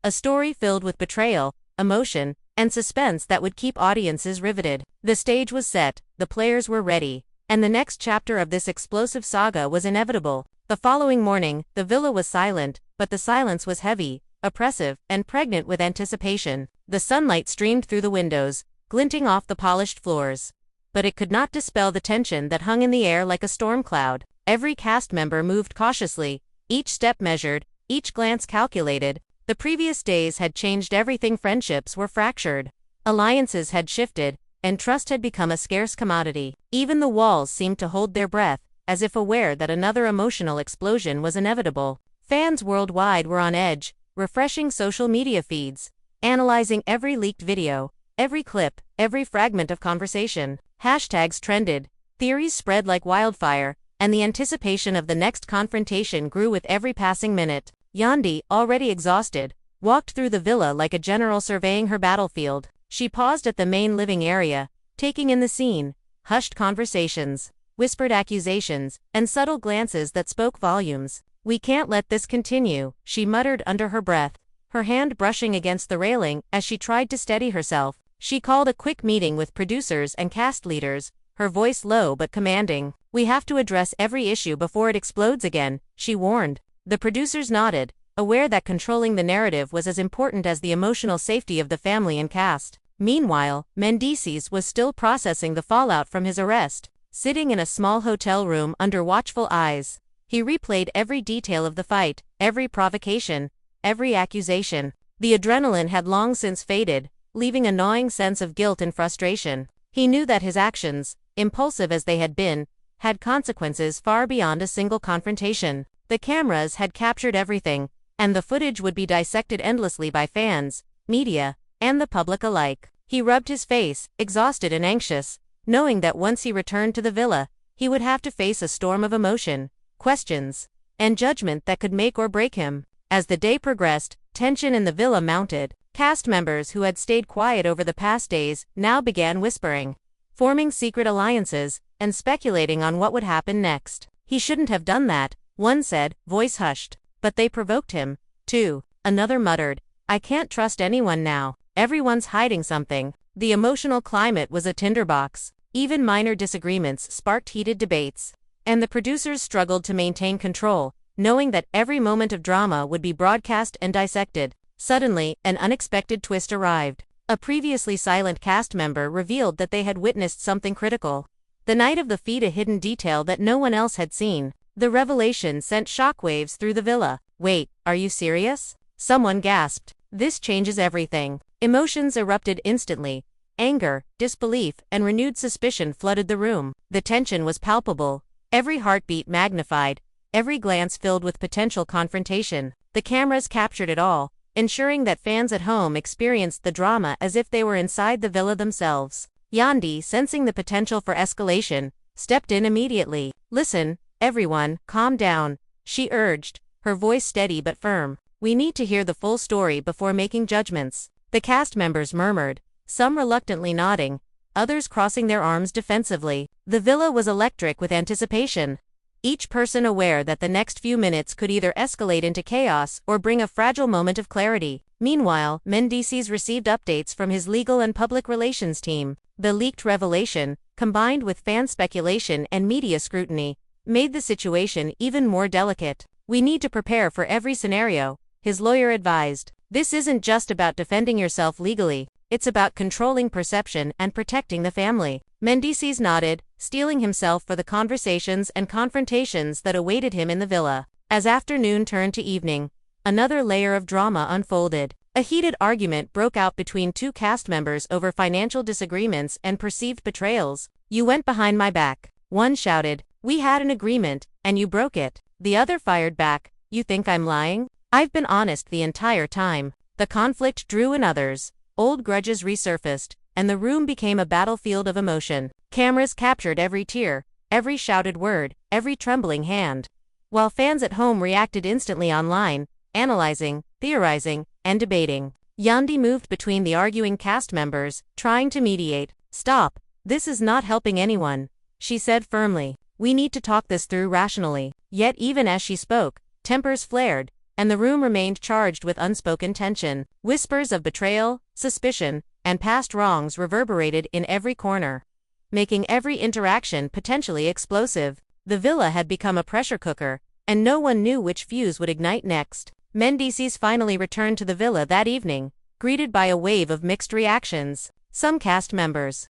A story filled with betrayal, emotion, and suspense that would keep audiences riveted. The stage was set, the players were ready, and the next chapter of this explosive saga was inevitable. The following morning, the villa was silent, but the silence was heavy, oppressive, and pregnant with anticipation. The sunlight streamed through the windows, glinting off the polished floors. But it could not dispel the tension that hung in the air like a storm cloud. Every cast member moved cautiously, each step measured, each glance calculated. The previous days had changed everything. Friendships were fractured, alliances had shifted, and trust had become a scarce commodity. Even the walls seemed to hold their breath, as if aware that another emotional explosion was inevitable. Fans worldwide were on edge, refreshing social media feeds, analyzing every leaked video, every clip, every fragment of conversation. Hashtags trended, theories spread like wildfire, and the anticipation of the next confrontation grew with every passing minute. Yandy, already exhausted, walked through the villa like a general surveying her battlefield. She paused at the main living area, taking in the scene, hushed conversations, whispered accusations, and subtle glances that spoke volumes. "We can't let this continue," she muttered under her breath, her hand brushing against the railing as she tried to steady herself. She called a quick meeting with producers and cast leaders, her voice low but commanding. "We have to address every issue before it explodes again," she warned. The producers nodded, aware that controlling the narrative was as important as the emotional safety of the family and cast. Meanwhile, Mendeecees was still processing the fallout from his arrest. Sitting in a small hotel room under watchful eyes, he replayed every detail of the fight, every provocation, every accusation. The adrenaline had long since faded, leaving a gnawing sense of guilt and frustration. He knew that his actions, impulsive as they had been, had consequences far beyond a single confrontation. The cameras had captured everything, and the footage would be dissected endlessly by fans, media, and the public alike. He rubbed his face, exhausted and anxious, knowing that once he returned to the villa, he would have to face a storm of emotion, questions, and judgment that could make or break him. As the day progressed, tension in the villa mounted. Cast members who had stayed quiet over the past days now began whispering, forming secret alliances, and speculating on what would happen next. "He shouldn't have done that," one said, voice hushed. "But they provoked him, too," another muttered. "I can't trust anyone now. Everyone's hiding something." The emotional climate was a tinderbox. Even minor disagreements sparked heated debates, and the producers struggled to maintain control, knowing that every moment of drama would be broadcast and dissected. Suddenly, an unexpected twist arrived. A previously silent cast member revealed that they had witnessed something critical. The night of the feed, a hidden detail that no one else had seen. The revelation sent shockwaves through the villa. "Wait, are you serious?" someone gasped. "This changes everything." Emotions erupted instantly. Anger, disbelief, and renewed suspicion flooded the room. The tension was palpable, every heartbeat magnified, every glance filled with potential confrontation. The cameras captured it all, ensuring that fans at home experienced the drama as if they were inside the villa themselves. Yandy, sensing the potential for escalation, stepped in immediately. "Listen, everyone, calm down," she urged, her voice steady but firm. "We need to hear the full story before making judgments." The cast members murmured, some reluctantly nodding, others crossing their arms defensively. The villa was electric with anticipation, each person aware that the next few minutes could either escalate into chaos or bring a fragile moment of clarity. Meanwhile, Mendeecees received updates from his legal and public relations team. The leaked revelation, combined with fan speculation and media scrutiny, made the situation even more delicate. "We need to prepare for every scenario," his lawyer advised. "This isn't just about defending yourself legally, it's about controlling perception and protecting the family." Mendeecees nodded, steeling himself for the conversations and confrontations that awaited him in the villa. As afternoon turned to evening, another layer of drama unfolded. A heated argument broke out between two cast members over financial disagreements and perceived betrayals. "You went behind my back," one shouted. "We had an agreement, and you broke it." The other fired back, "You think I'm lying? I've been honest the entire time." The conflict drew in others. Old grudges resurfaced, and the room became a battlefield of emotion. Cameras captured every tear, every shouted word, every trembling hand, while fans at home reacted instantly online, analyzing, theorizing, and debating. Yandy moved between the arguing cast members, trying to mediate. "Stop, this is not helping anyone," she said firmly. "We need to talk this through rationally." Yet even as she spoke, tempers flared, and the room remained charged with unspoken tension. Whispers of betrayal, suspicion, and past wrongs reverberated in every corner, making every interaction potentially explosive. The villa had become a pressure cooker, and no one knew which fuse would ignite next. Mendeecees finally returned to the villa that evening, greeted by a wave of mixed reactions. Some cast members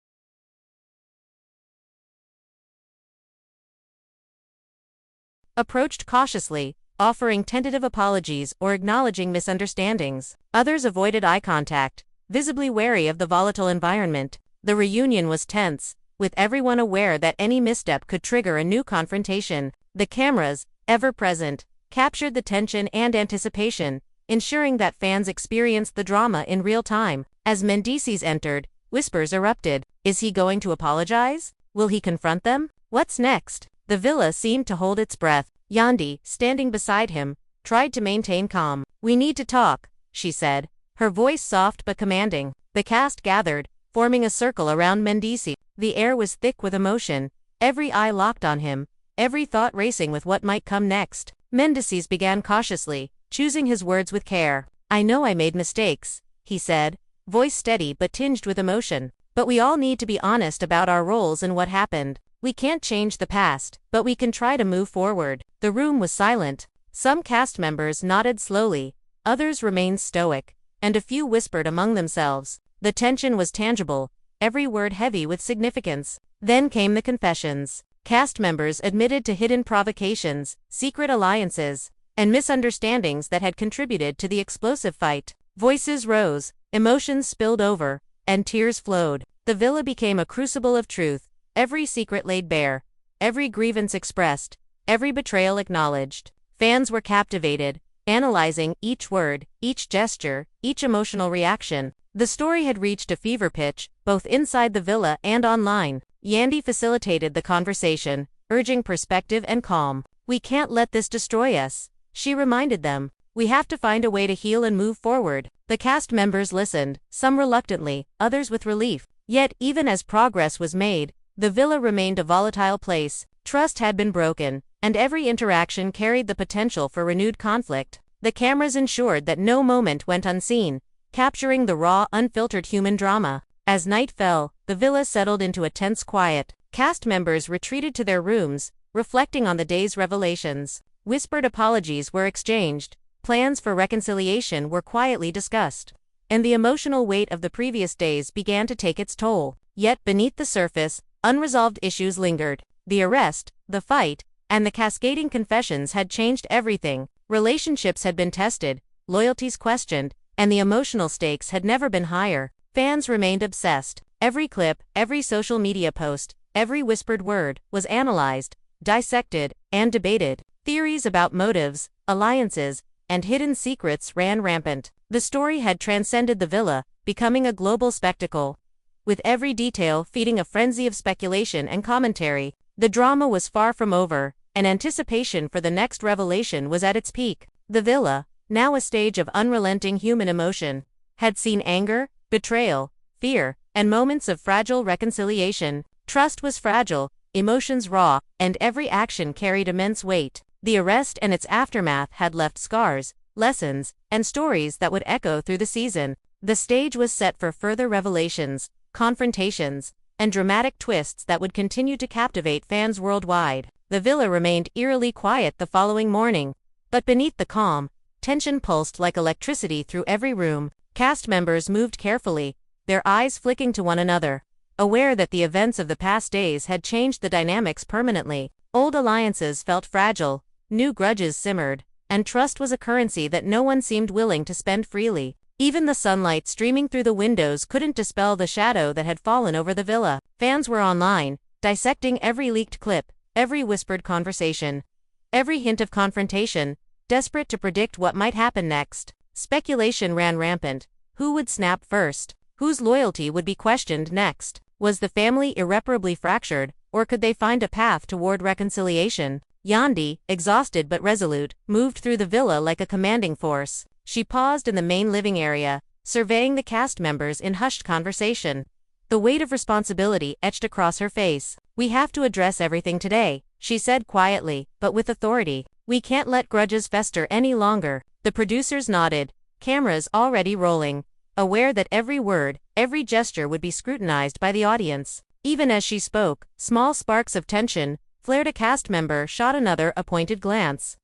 approached cautiously, offering tentative apologies or acknowledging misunderstandings. Others avoided eye contact, visibly wary of the volatile environment. The reunion was tense, with everyone aware that any misstep could trigger a new confrontation. The cameras, ever present, captured the tension and anticipation, ensuring that fans experienced the drama in real time. As Mendeecees entered, whispers erupted. Is he going to apologize? Will he confront them? What's next? The villa seemed to hold its breath. Yandy, standing beside him, tried to maintain calm. "We need to talk," she said, her voice soft but commanding. The cast gathered, forming a circle around Mendeecees. The air was thick with emotion, every eye locked on him, every thought racing with what might come next. Mendeecees began cautiously, choosing his words with care. "I know I made mistakes," he said, voice steady but tinged with emotion. "But we all need to be honest about our roles and what happened. We can't change the past, but we can try to move forward." The room was silent. Some cast members nodded slowly, others remained stoic, and a few whispered among themselves. The tension was tangible, every word heavy with significance. Then came the confessions. Cast members admitted to hidden provocations, secret alliances, and misunderstandings that had contributed to the explosive fight. Voices rose, emotions spilled over, and tears flowed. The villa became a crucible of truth, every secret laid bare, every grievance expressed, every betrayal acknowledged. Fans were captivated, analyzing each word, each gesture, each emotional reaction. The story had reached a fever pitch, both inside the villa and online. Yandy facilitated the conversation, urging perspective and calm. "We can't let this destroy us," she reminded them. "We have to find a way to heal and move forward." The cast members listened, some reluctantly, others with relief. Yet, even as progress was made, the villa remained a volatile place. Trust had been broken, and every interaction carried the potential for renewed conflict. The cameras ensured that no moment went unseen, capturing the raw, unfiltered human drama. As night fell, the villa settled into a tense quiet. Cast members retreated to their rooms, reflecting on the day's revelations. Whispered apologies were exchanged, plans for reconciliation were quietly discussed, and the emotional weight of the previous days began to take its toll. Yet beneath the surface, unresolved issues lingered. The arrest, the fight, and the cascading confessions had changed everything. Relationships had been tested, loyalties questioned, and the emotional stakes had never been higher. Fans remained obsessed. Every clip, every social media post, every whispered word was analyzed, dissected, and debated. Theories about motives, alliances, and hidden secrets ran rampant. The story had transcended the villa, becoming a global spectacle, with every detail feeding a frenzy of speculation and commentary. The drama was far from over, and anticipation for the next revelation was at its peak. The villa, now a stage of unrelenting human emotion, had seen anger, betrayal, fear, and moments of fragile reconciliation. Trust was fragile, emotions raw, and every action carried immense weight. The arrest and its aftermath had left scars, lessons, and stories that would echo through the season. The stage was set for further revelations, confrontations, and dramatic twists that would continue to captivate fans worldwide. The villa remained eerily quiet the following morning, but beneath the calm, tension pulsed like electricity through every room. Cast members moved carefully, their eyes flicking to one another, aware that the events of the past days had changed the dynamics permanently. Old alliances felt fragile, new grudges simmered, and trust was a currency that no one seemed willing to spend freely. Even the sunlight streaming through the windows couldn't dispel the shadow that had fallen over the villa. Fans were online, dissecting every leaked clip, every whispered conversation, every hint of confrontation, desperate to predict what might happen next. Speculation ran rampant. Who would snap first? Whose loyalty would be questioned next? Was the family irreparably fractured, or could they find a path toward reconciliation? Yandy, exhausted but resolute, moved through the villa like a commanding force. She paused in the main living area, surveying the cast members in hushed conversation. The weight of responsibility etched across her face. "We have to address everything today," she said quietly, but with authority. "We can't let grudges fester any longer." The producers nodded, cameras already rolling, aware that every word, every gesture would be scrutinized by the audience. Even as she spoke, small sparks of tension flared. A cast member shot another a pointed glance.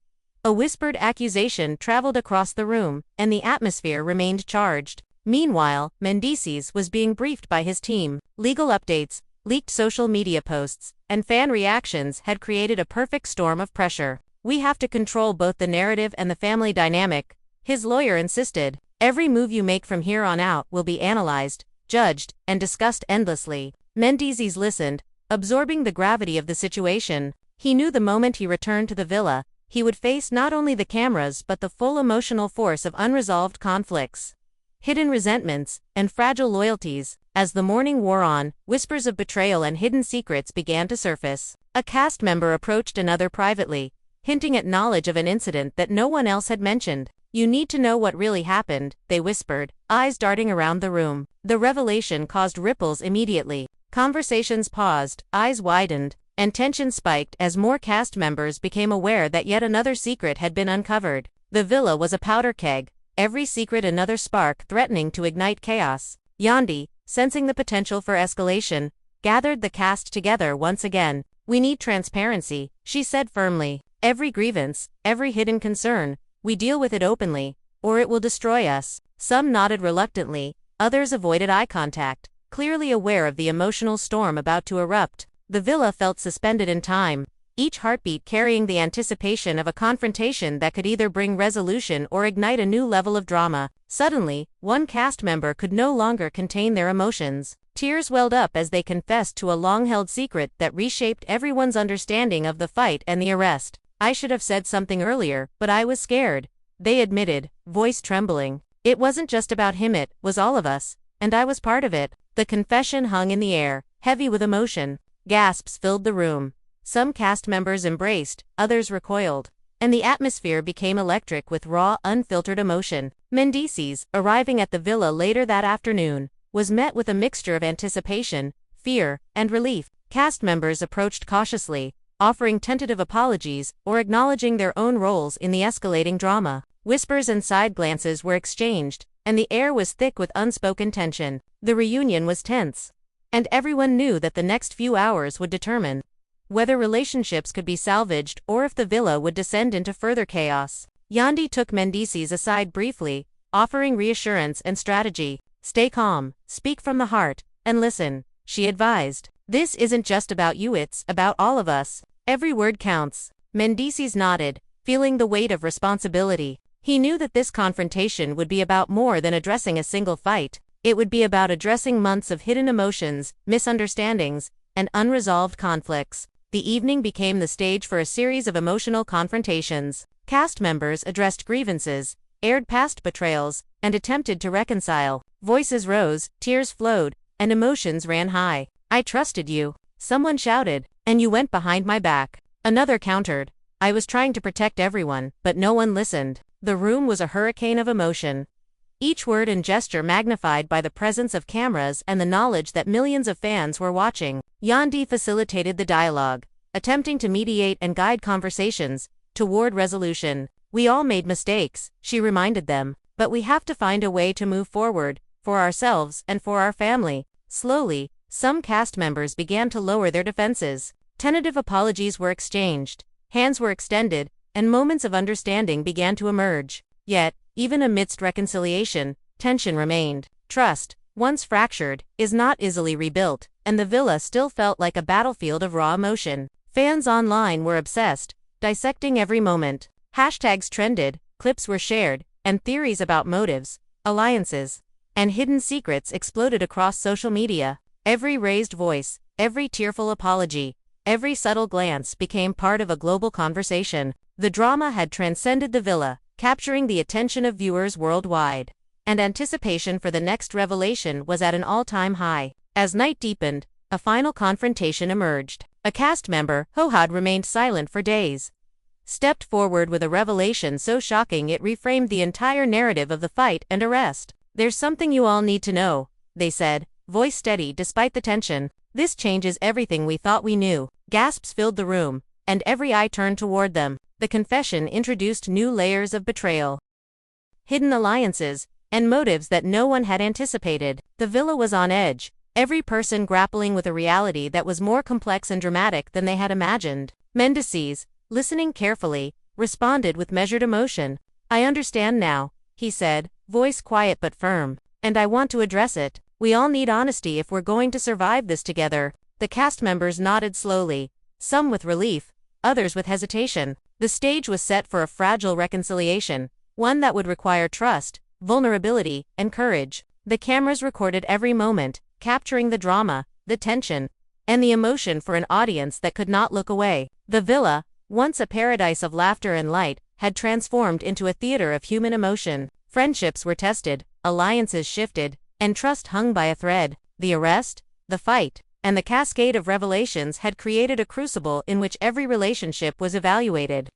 A whispered accusation traveled across the room, and the atmosphere remained charged. Meanwhile, Mendeecees was being briefed by his team. Legal updates, leaked social media posts, and fan reactions had created a perfect storm of pressure. "We have to control both the narrative and the family dynamic," his lawyer insisted. "Every move you make from here on out will be analyzed, judged, and discussed endlessly." Mendeecees listened, absorbing the gravity of the situation. He knew the moment he returned to the villa, he would face not only the cameras but the full emotional force of unresolved conflicts, hidden resentments, and fragile loyalties. As the morning wore on, whispers of betrayal and hidden secrets began to surface. A cast member approached another privately, hinting at knowledge of an incident that no one else had mentioned. "You need to know what really happened," they whispered, eyes darting around the room. The revelation caused ripples immediately. Conversations paused, eyes widened, and tension spiked as more cast members became aware that yet another secret had been uncovered. The villa was a powder keg, every secret another spark threatening to ignite chaos. Yandy, sensing the potential for escalation, gathered the cast together once again. "We need transparency," she said firmly. "Every grievance, every hidden concern, we deal with it openly, or it will destroy us." Some nodded reluctantly, others avoided eye contact, clearly aware of the emotional storm about to erupt. The villa felt suspended in time, each heartbeat carrying the anticipation of a confrontation that could either bring resolution or ignite a new level of drama. Suddenly, one cast member could no longer contain their emotions. Tears welled up as they confessed to a long-held secret that reshaped everyone's understanding of the fight and the arrest. "I should have said something earlier, but I was scared," they admitted, voice trembling. "It wasn't just about him, it was all of us, and I was part of it." The confession hung in the air, heavy with emotion. Gasps filled the room. Some cast members embraced, others recoiled, and the atmosphere became electric with raw, unfiltered emotion. Mendeecees, arriving at the villa later that afternoon, was met with a mixture of anticipation, fear, and relief. Cast members approached cautiously, offering tentative apologies or acknowledging their own roles in the escalating drama. Whispers and side glances were exchanged, and the air was thick with unspoken tension. The reunion was tense, and everyone knew that the next few hours would determine whether relationships could be salvaged or if the villa would descend into further chaos. Yandy took Mendeecees aside briefly, offering reassurance and strategy. "Stay calm, speak from the heart, and listen," she advised. "This isn't just about you, it's about all of us. Every word counts." Mendeecees nodded, feeling the weight of responsibility. He knew that this confrontation would be about more than addressing a single fight. It would be about addressing months of hidden emotions, misunderstandings, and unresolved conflicts. The evening became the stage for a series of emotional confrontations. Cast members addressed grievances, aired past betrayals, and attempted to reconcile. Voices rose, tears flowed, and emotions ran high. "I trusted you," someone shouted, "and you went behind my back." Another countered, "I was trying to protect everyone, but no one listened." The room was a hurricane of emotion, each word and gesture magnified by the presence of cameras and the knowledge that millions of fans were watching. Yandy facilitated the dialogue, attempting to mediate and guide conversations toward resolution. "We all made mistakes," she reminded them, "but we have to find a way to move forward, for ourselves and for our family." Slowly, some cast members began to lower their defenses. Tentative apologies were exchanged, hands were extended, and moments of understanding began to emerge. Yet, even amidst reconciliation, tension remained. Trust, once fractured, is not easily rebuilt, and the villa still felt like a battlefield of raw emotion. Fans online were obsessed, dissecting every moment. Hashtags trended, clips were shared, and theories about motives, alliances, and hidden secrets exploded across social media. Every raised voice, every tearful apology, every subtle glance became part of a global conversation. The drama had transcended the villa, capturing the attention of viewers worldwide. And anticipation for the next revelation was at an all-time high. As night deepened, a final confrontation emerged. A cast member, who had remained silent for days, stepped forward with a revelation so shocking it reframed the entire narrative of the fight and arrest. "There's something you all need to know," they said, voice steady despite the tension. "This changes everything we thought we knew." Gasps filled the room, and every eye turned toward them. The confession introduced new layers of betrayal, hidden alliances, and motives that no one had anticipated. The villa was on edge, every person grappling with a reality that was more complex and dramatic than they had imagined. Mendeecees, listening carefully, responded with measured emotion. "I understand now," he said, voice quiet but firm, "and I want to address it. We all need honesty if we're going to survive this together." The cast members nodded slowly, some with relief, others with hesitation. The stage was set for a fragile reconciliation, one that would require trust, vulnerability, and courage. The cameras recorded every moment, capturing the drama, the tension, and the emotion for an audience that could not look away. The villa, once a paradise of laughter and light, had transformed into a theater of human emotion. Friendships were tested, alliances shifted, and trust hung by a thread. The arrest, the fight, and the cascade of revelations had created a crucible in which every relationship was evaluated,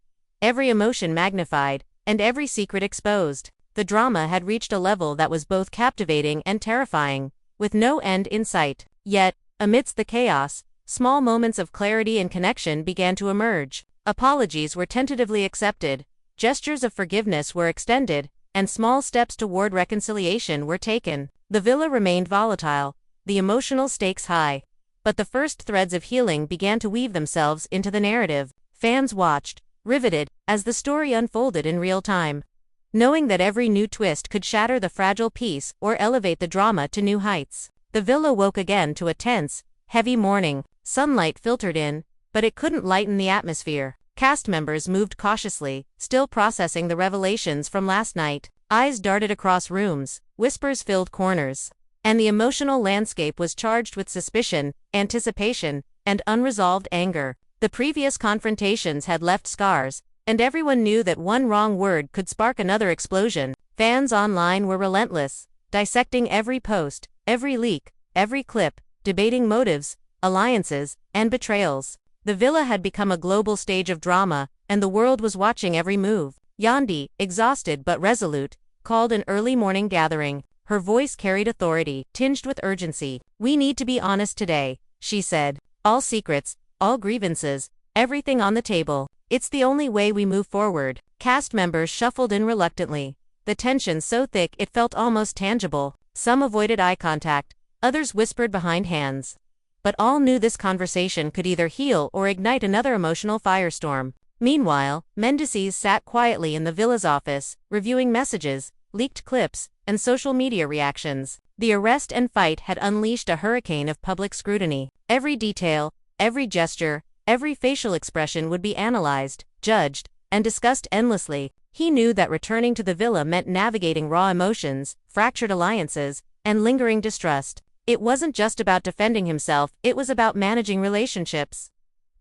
every emotion magnified, and every secret exposed. The drama had reached a level that was both captivating and terrifying, with no end in sight. Yet, amidst the chaos, small moments of clarity and connection began to emerge. Apologies were tentatively accepted, gestures of forgiveness were extended, and small steps toward reconciliation were taken. The villa remained volatile, the emotional stakes high, but the first threads of healing began to weave themselves into the narrative. Fans watched, riveted, as the story unfolded in real time, knowing that every new twist could shatter the fragile peace or elevate the drama to new heights. The villa woke again to a tense, heavy morning. Sunlight filtered in, but it couldn't lighten the atmosphere. Cast members moved cautiously, still processing the revelations from last night. Eyes darted across rooms, whispers filled corners, and the emotional landscape was charged with suspicion, anticipation, and unresolved anger. The previous confrontations had left scars, and everyone knew that one wrong word could spark another explosion. Fans online were relentless, dissecting every post, every leak, every clip, debating motives, alliances, and betrayals. The villa had become a global stage of drama, and the world was watching every move. Yandy, exhausted but resolute, called an early morning gathering. Her voice carried authority, tinged with urgency. "We need to be honest today," she said. "All secrets, all grievances, everything on the table. It's the only way we move forward." Cast members shuffled in reluctantly, the tension so thick it felt almost tangible. Some avoided eye contact, others whispered behind hands. But all knew this conversation could either heal or ignite another emotional firestorm. Meanwhile, Mendeecees sat quietly in the villa's office, reviewing messages, leaked clips, and social media reactions. The arrest and fight had unleashed a hurricane of public scrutiny. Every detail, every gesture, every facial expression would be analyzed, judged, and discussed endlessly. He knew that returning to the villa meant navigating raw emotions, fractured alliances, and lingering distrust. It wasn't just about defending himself, it was about managing relationships,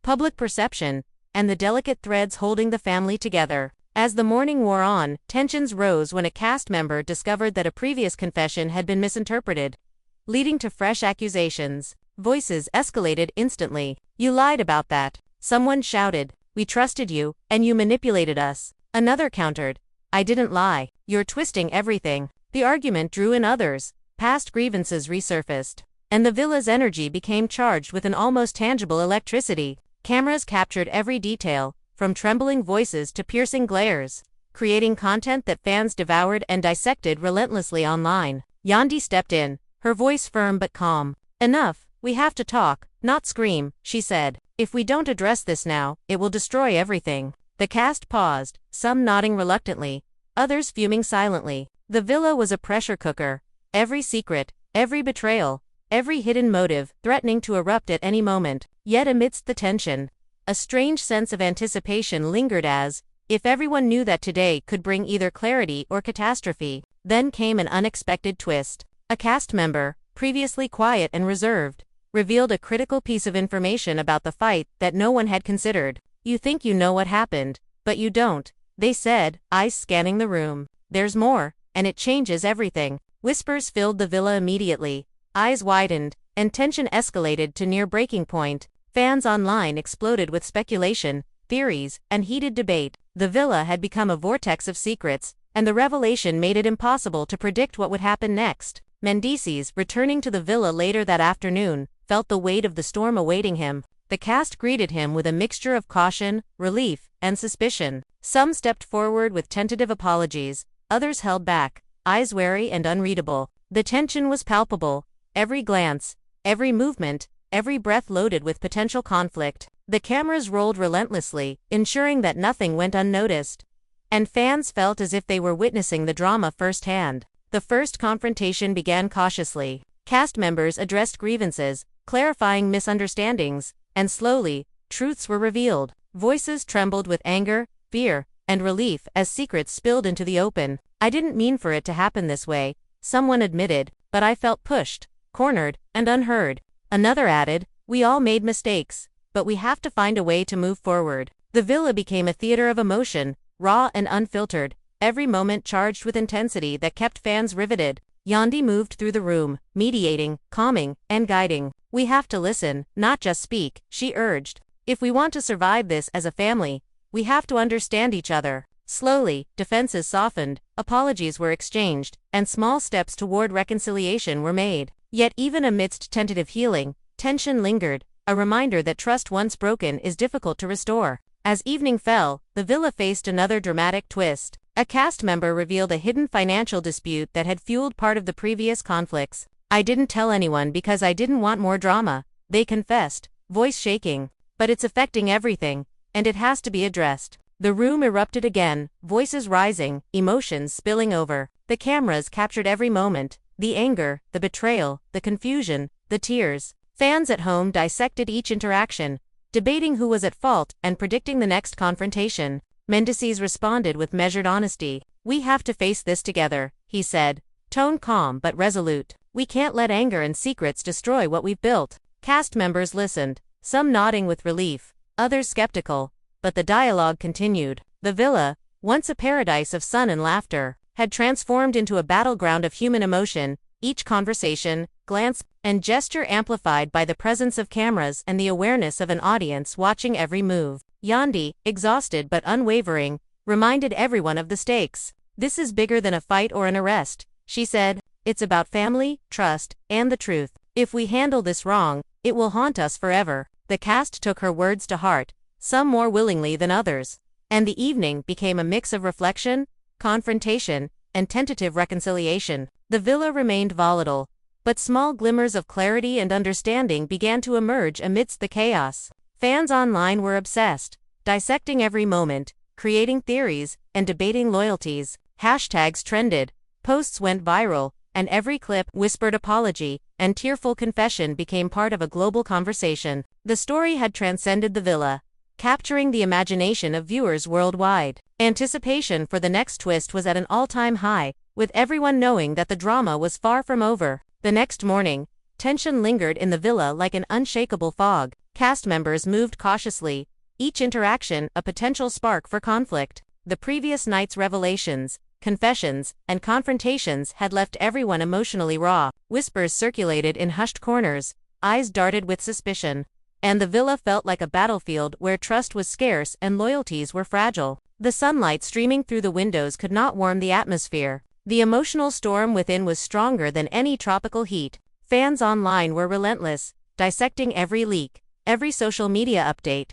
public perception, and the delicate threads holding the family together. As the morning wore on, tensions rose when a cast member discovered that a previous confession had been misinterpreted, leading to fresh accusations. Voices escalated instantly. "You lied about that." Someone shouted, "We trusted you, and you manipulated us." Another countered, "I didn't lie. You're twisting everything." The argument drew in others. Past grievances resurfaced, and the villa's energy became charged with an almost tangible electricity. Cameras captured every detail, from trembling voices to piercing glares, creating content that fans devoured and dissected relentlessly online. Yandy stepped in, her voice firm but calm. "Enough, we have to talk, not scream," she said. "If we don't address this now, it will destroy everything." The cast paused, some nodding reluctantly, others fuming silently. The villa was a pressure cooker. Every secret, every betrayal, every hidden motive threatening to erupt at any moment. Yet amidst the tension, a strange sense of anticipation lingered as if everyone knew that today could bring either clarity or catastrophe. Then came an unexpected twist. A cast member, previously quiet and reserved, revealed a critical piece of information about the fight that no one had considered. "You think you know what happened, but you don't," they said, eyes scanning the room. "There's more, and it changes everything." Whispers filled the villa immediately, eyes widened, and tension escalated to near breaking point. Fans online exploded with speculation, theories, and heated debate. The villa had become a vortex of secrets, and the revelation made it impossible to predict what would happen next. Mendeecees, returning to the villa later that afternoon, felt the weight of the storm awaiting him. The cast greeted him with a mixture of caution, relief, and suspicion. Some stepped forward with tentative apologies, others held back, eyes wary and unreadable. The tension was palpable, every glance, every movement, every breath loaded with potential conflict. The cameras rolled relentlessly, ensuring that nothing went unnoticed, and fans felt as if they were witnessing the drama firsthand. The first confrontation began cautiously. Cast members addressed grievances, clarifying misunderstandings, and slowly, truths were revealed. Voices trembled with anger, fear, and relief as secrets spilled into the open. "I didn't mean for it to happen this way," someone admitted, "but I felt pushed, cornered, and unheard." Another added, "We all made mistakes, but we have to find a way to move forward." The villa became a theater of emotion, raw and unfiltered, every moment charged with intensity that kept fans riveted. Yandy moved through the room, mediating, calming, and guiding. "We have to listen, not just speak," she urged. "If we want to survive this as a family, we have to understand each other." Slowly, defenses softened, apologies were exchanged, and small steps toward reconciliation were made. Yet even amidst tentative healing, tension lingered, a reminder that trust once broken is difficult to restore. As evening fell, the villa faced another dramatic twist. A cast member revealed a hidden financial dispute that had fueled part of the previous conflicts. "I didn't tell anyone because I didn't want more drama," they confessed, voice shaking. "But it's affecting everything, and it has to be addressed." The room erupted again, voices rising, emotions spilling over. The cameras captured every moment, the anger, the betrayal, the confusion, the tears. Fans at home dissected each interaction, debating who was at fault and predicting the next confrontation. Mendeecees responded with measured honesty. "We have to face this together," he said, tone calm but resolute. "We can't let anger and secrets destroy what we've built." Cast members listened, some nodding with relief, others skeptical, but the dialogue continued. The villa, once a paradise of sun and laughter, had transformed into a battleground of human emotion, each conversation, glance, and gesture amplified by the presence of cameras and the awareness of an audience watching every move. Yandy, exhausted but unwavering, reminded everyone of the stakes. "This is bigger than a fight or an arrest," she said. "It's about family, trust, and the truth. If we handle this wrong, it will haunt us forever." The cast took her words to heart, some more willingly than others, and the evening became a mix of reflection, confrontation, and tentative reconciliation. The villa remained volatile, but small glimmers of clarity and understanding began to emerge amidst the chaos. Fans online were obsessed, dissecting every moment, creating theories, and debating loyalties. Hashtags trended, posts went viral, and every clip, whispered apology, and tearful confession became part of a global conversation. The story had transcended the villa. capturing the imagination of viewers worldwide. Anticipation for the next twist was at an all-time high, with everyone knowing that the drama was far from over. The next morning, tension lingered in the villa like an unshakable fog. Cast members moved cautiously, each interaction a potential spark for conflict. The previous night's revelations, confessions, and confrontations had left everyone emotionally raw. Whispers circulated in hushed corners, eyes darted with suspicion, and the villa felt like a battlefield where trust was scarce and loyalties were fragile. The sunlight streaming through the windows could not warm the atmosphere. The emotional storm within was stronger than any tropical heat. Fans online were relentless, dissecting every leak, every social media update,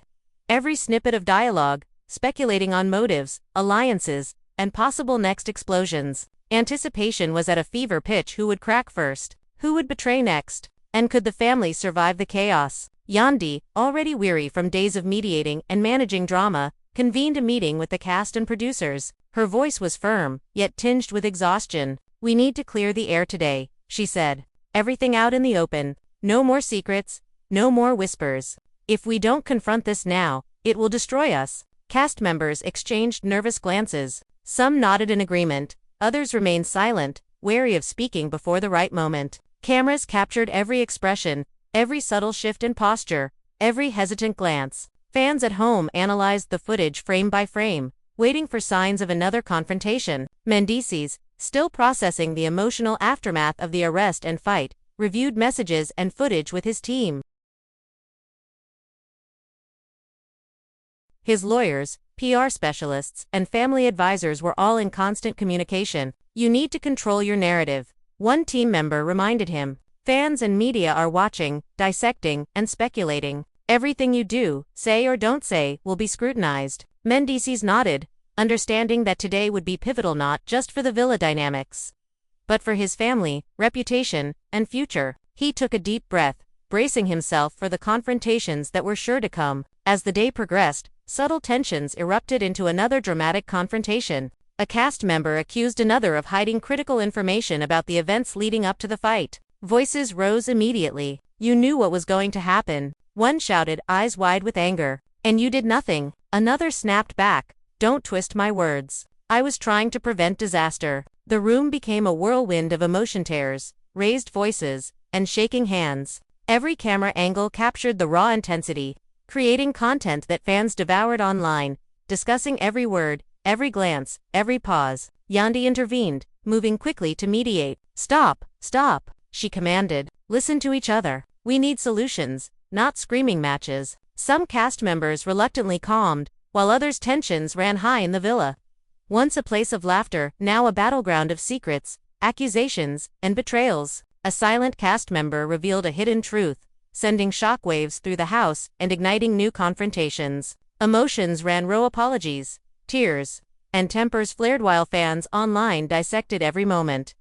every snippet of dialogue, speculating on motives, alliances, and possible next explosions. Anticipation was at a fever pitch. Who would crack first? Who would betray next? And could the family survive the chaos? Yandy, already weary from days of mediating and managing drama, convened a meeting with the cast and producers. Her voice was firm, yet tinged with exhaustion. "We need to clear the air today," she said. "Everything out in the open. No more secrets, no more whispers. If we don't confront this now, it will destroy us." Cast members exchanged nervous glances. Some nodded in agreement, others remained silent, wary of speaking before the right moment. Cameras captured every expression, every subtle shift in posture, every hesitant glance. Fans at home analyzed the footage frame by frame, waiting for signs of another confrontation. Mendeecees, still processing the emotional aftermath of the arrest and fight, reviewed messages and footage with his team. His lawyers, PR specialists, and family advisors were all in constant communication. "You need to control your narrative," one team member reminded him. "Fans and media are watching, dissecting, and speculating. Everything you do, say or don't say, will be scrutinized." Mendeecees nodded, understanding that today would be pivotal not just for the villa dynamics, but for his family, reputation, and future. He took a deep breath, bracing himself for the confrontations that were sure to come. As the day progressed, subtle tensions erupted into another dramatic confrontation. A cast member accused another of hiding critical information about the events leading up to the fight. Voices rose immediately. "You knew what was going to happen," one shouted, eyes wide with anger. "And you did nothing." Another snapped back, "Don't twist my words. I was trying to prevent disaster." The room became a whirlwind of emotion tears, raised voices, and shaking hands. Every camera angle captured the raw intensity, creating content that fans devoured online, discussing every word, every glance, every pause. Yandy intervened, moving quickly to mediate. "Stop, stop," she commanded. "Listen to each other. We need solutions, not screaming matches." Some cast members reluctantly calmed, while others' tensions ran high in the villa. Once a place of laughter, now a battleground of secrets, accusations, and betrayals. A silent cast member revealed a hidden truth, sending shockwaves through the house and igniting new confrontations. Emotions ran raw, apologies, tears, and tempers flared while fans online dissected every moment.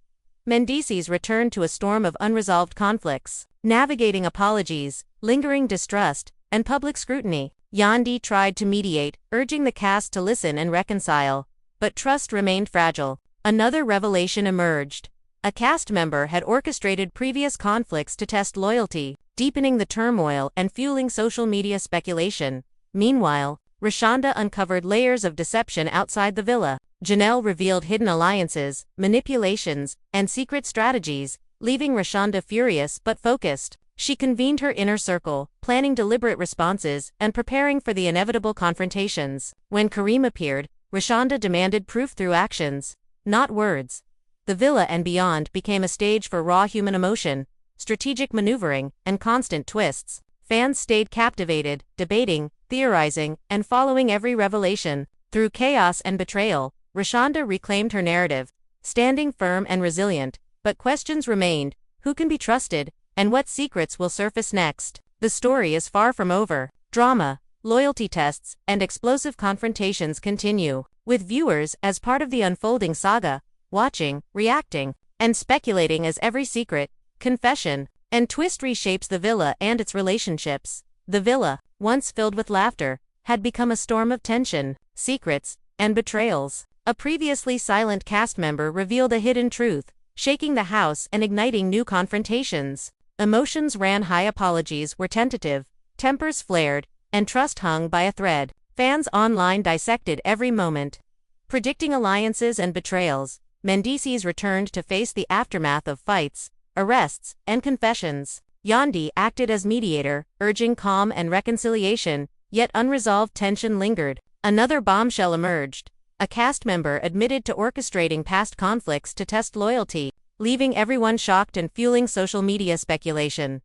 Mendeecees returned to a storm of unresolved conflicts, navigating apologies, lingering distrust, and public scrutiny. Yandy tried to mediate, urging the cast to listen and reconcile, but trust remained fragile. Another revelation emerged. A cast member had orchestrated previous conflicts to test loyalty, deepening the turmoil and fueling social media speculation. Meanwhile, Rashonda uncovered layers of deception outside the villa. Janelle revealed hidden alliances, manipulations, and secret strategies, leaving Rashonda furious but focused. She convened her inner circle, planning deliberate responses and preparing for the inevitable confrontations. When Kareem appeared, Rashonda demanded proof through actions, not words. The villa and beyond became a stage for raw human emotion, strategic maneuvering, and constant twists. Fans stayed captivated, debating, theorizing, and following every revelation. Through chaos and betrayal, Rashonda reclaimed her narrative, standing firm and resilient, but questions remained: who can be trusted, and what secrets will surface next? The story is far from over. Drama, loyalty tests, and explosive confrontations continue, with viewers as part of the unfolding saga, watching, reacting, and speculating as every secret, confession, and twist reshapes the villa and its relationships. The villa, once filled with laughter, had become a storm of tension, secrets, and betrayals. A previously silent cast member revealed a hidden truth, shaking the house and igniting new confrontations. Emotions ran high, apologies were tentative, tempers flared, and trust hung by a thread. Fans online dissected every moment. Predicting alliances and betrayals, Mendeecees returned to face the aftermath of fights, arrests, and confessions. Yandy acted as mediator, urging calm and reconciliation, yet unresolved tension lingered. Another bombshell emerged. A cast member admitted to orchestrating past conflicts to test loyalty, leaving everyone shocked and fueling social media speculation.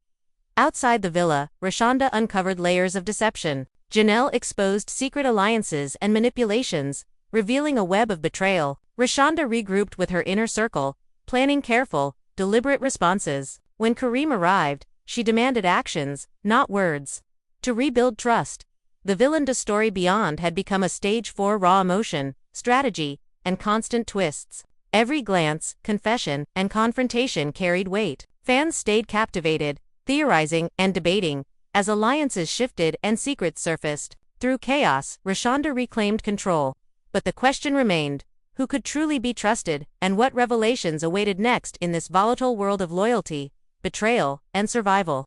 Outside the villa, Rashonda uncovered layers of deception. Janelle exposed secret alliances and manipulations, revealing a web of betrayal. Rashonda regrouped with her inner circle, planning careful, deliberate responses. When Kareem arrived, she demanded actions, not words. To rebuild trust, the villain to Story Beyond had become a stage for raw emotion, strategy, and constant twists. Every glance, confession, and confrontation carried weight. Fans stayed captivated, theorizing and debating, as alliances shifted and secrets surfaced. Through chaos, Rashonda reclaimed control. But the question remained: who could truly be trusted, and what revelations awaited next in this volatile world of loyalty, betrayal, and survival?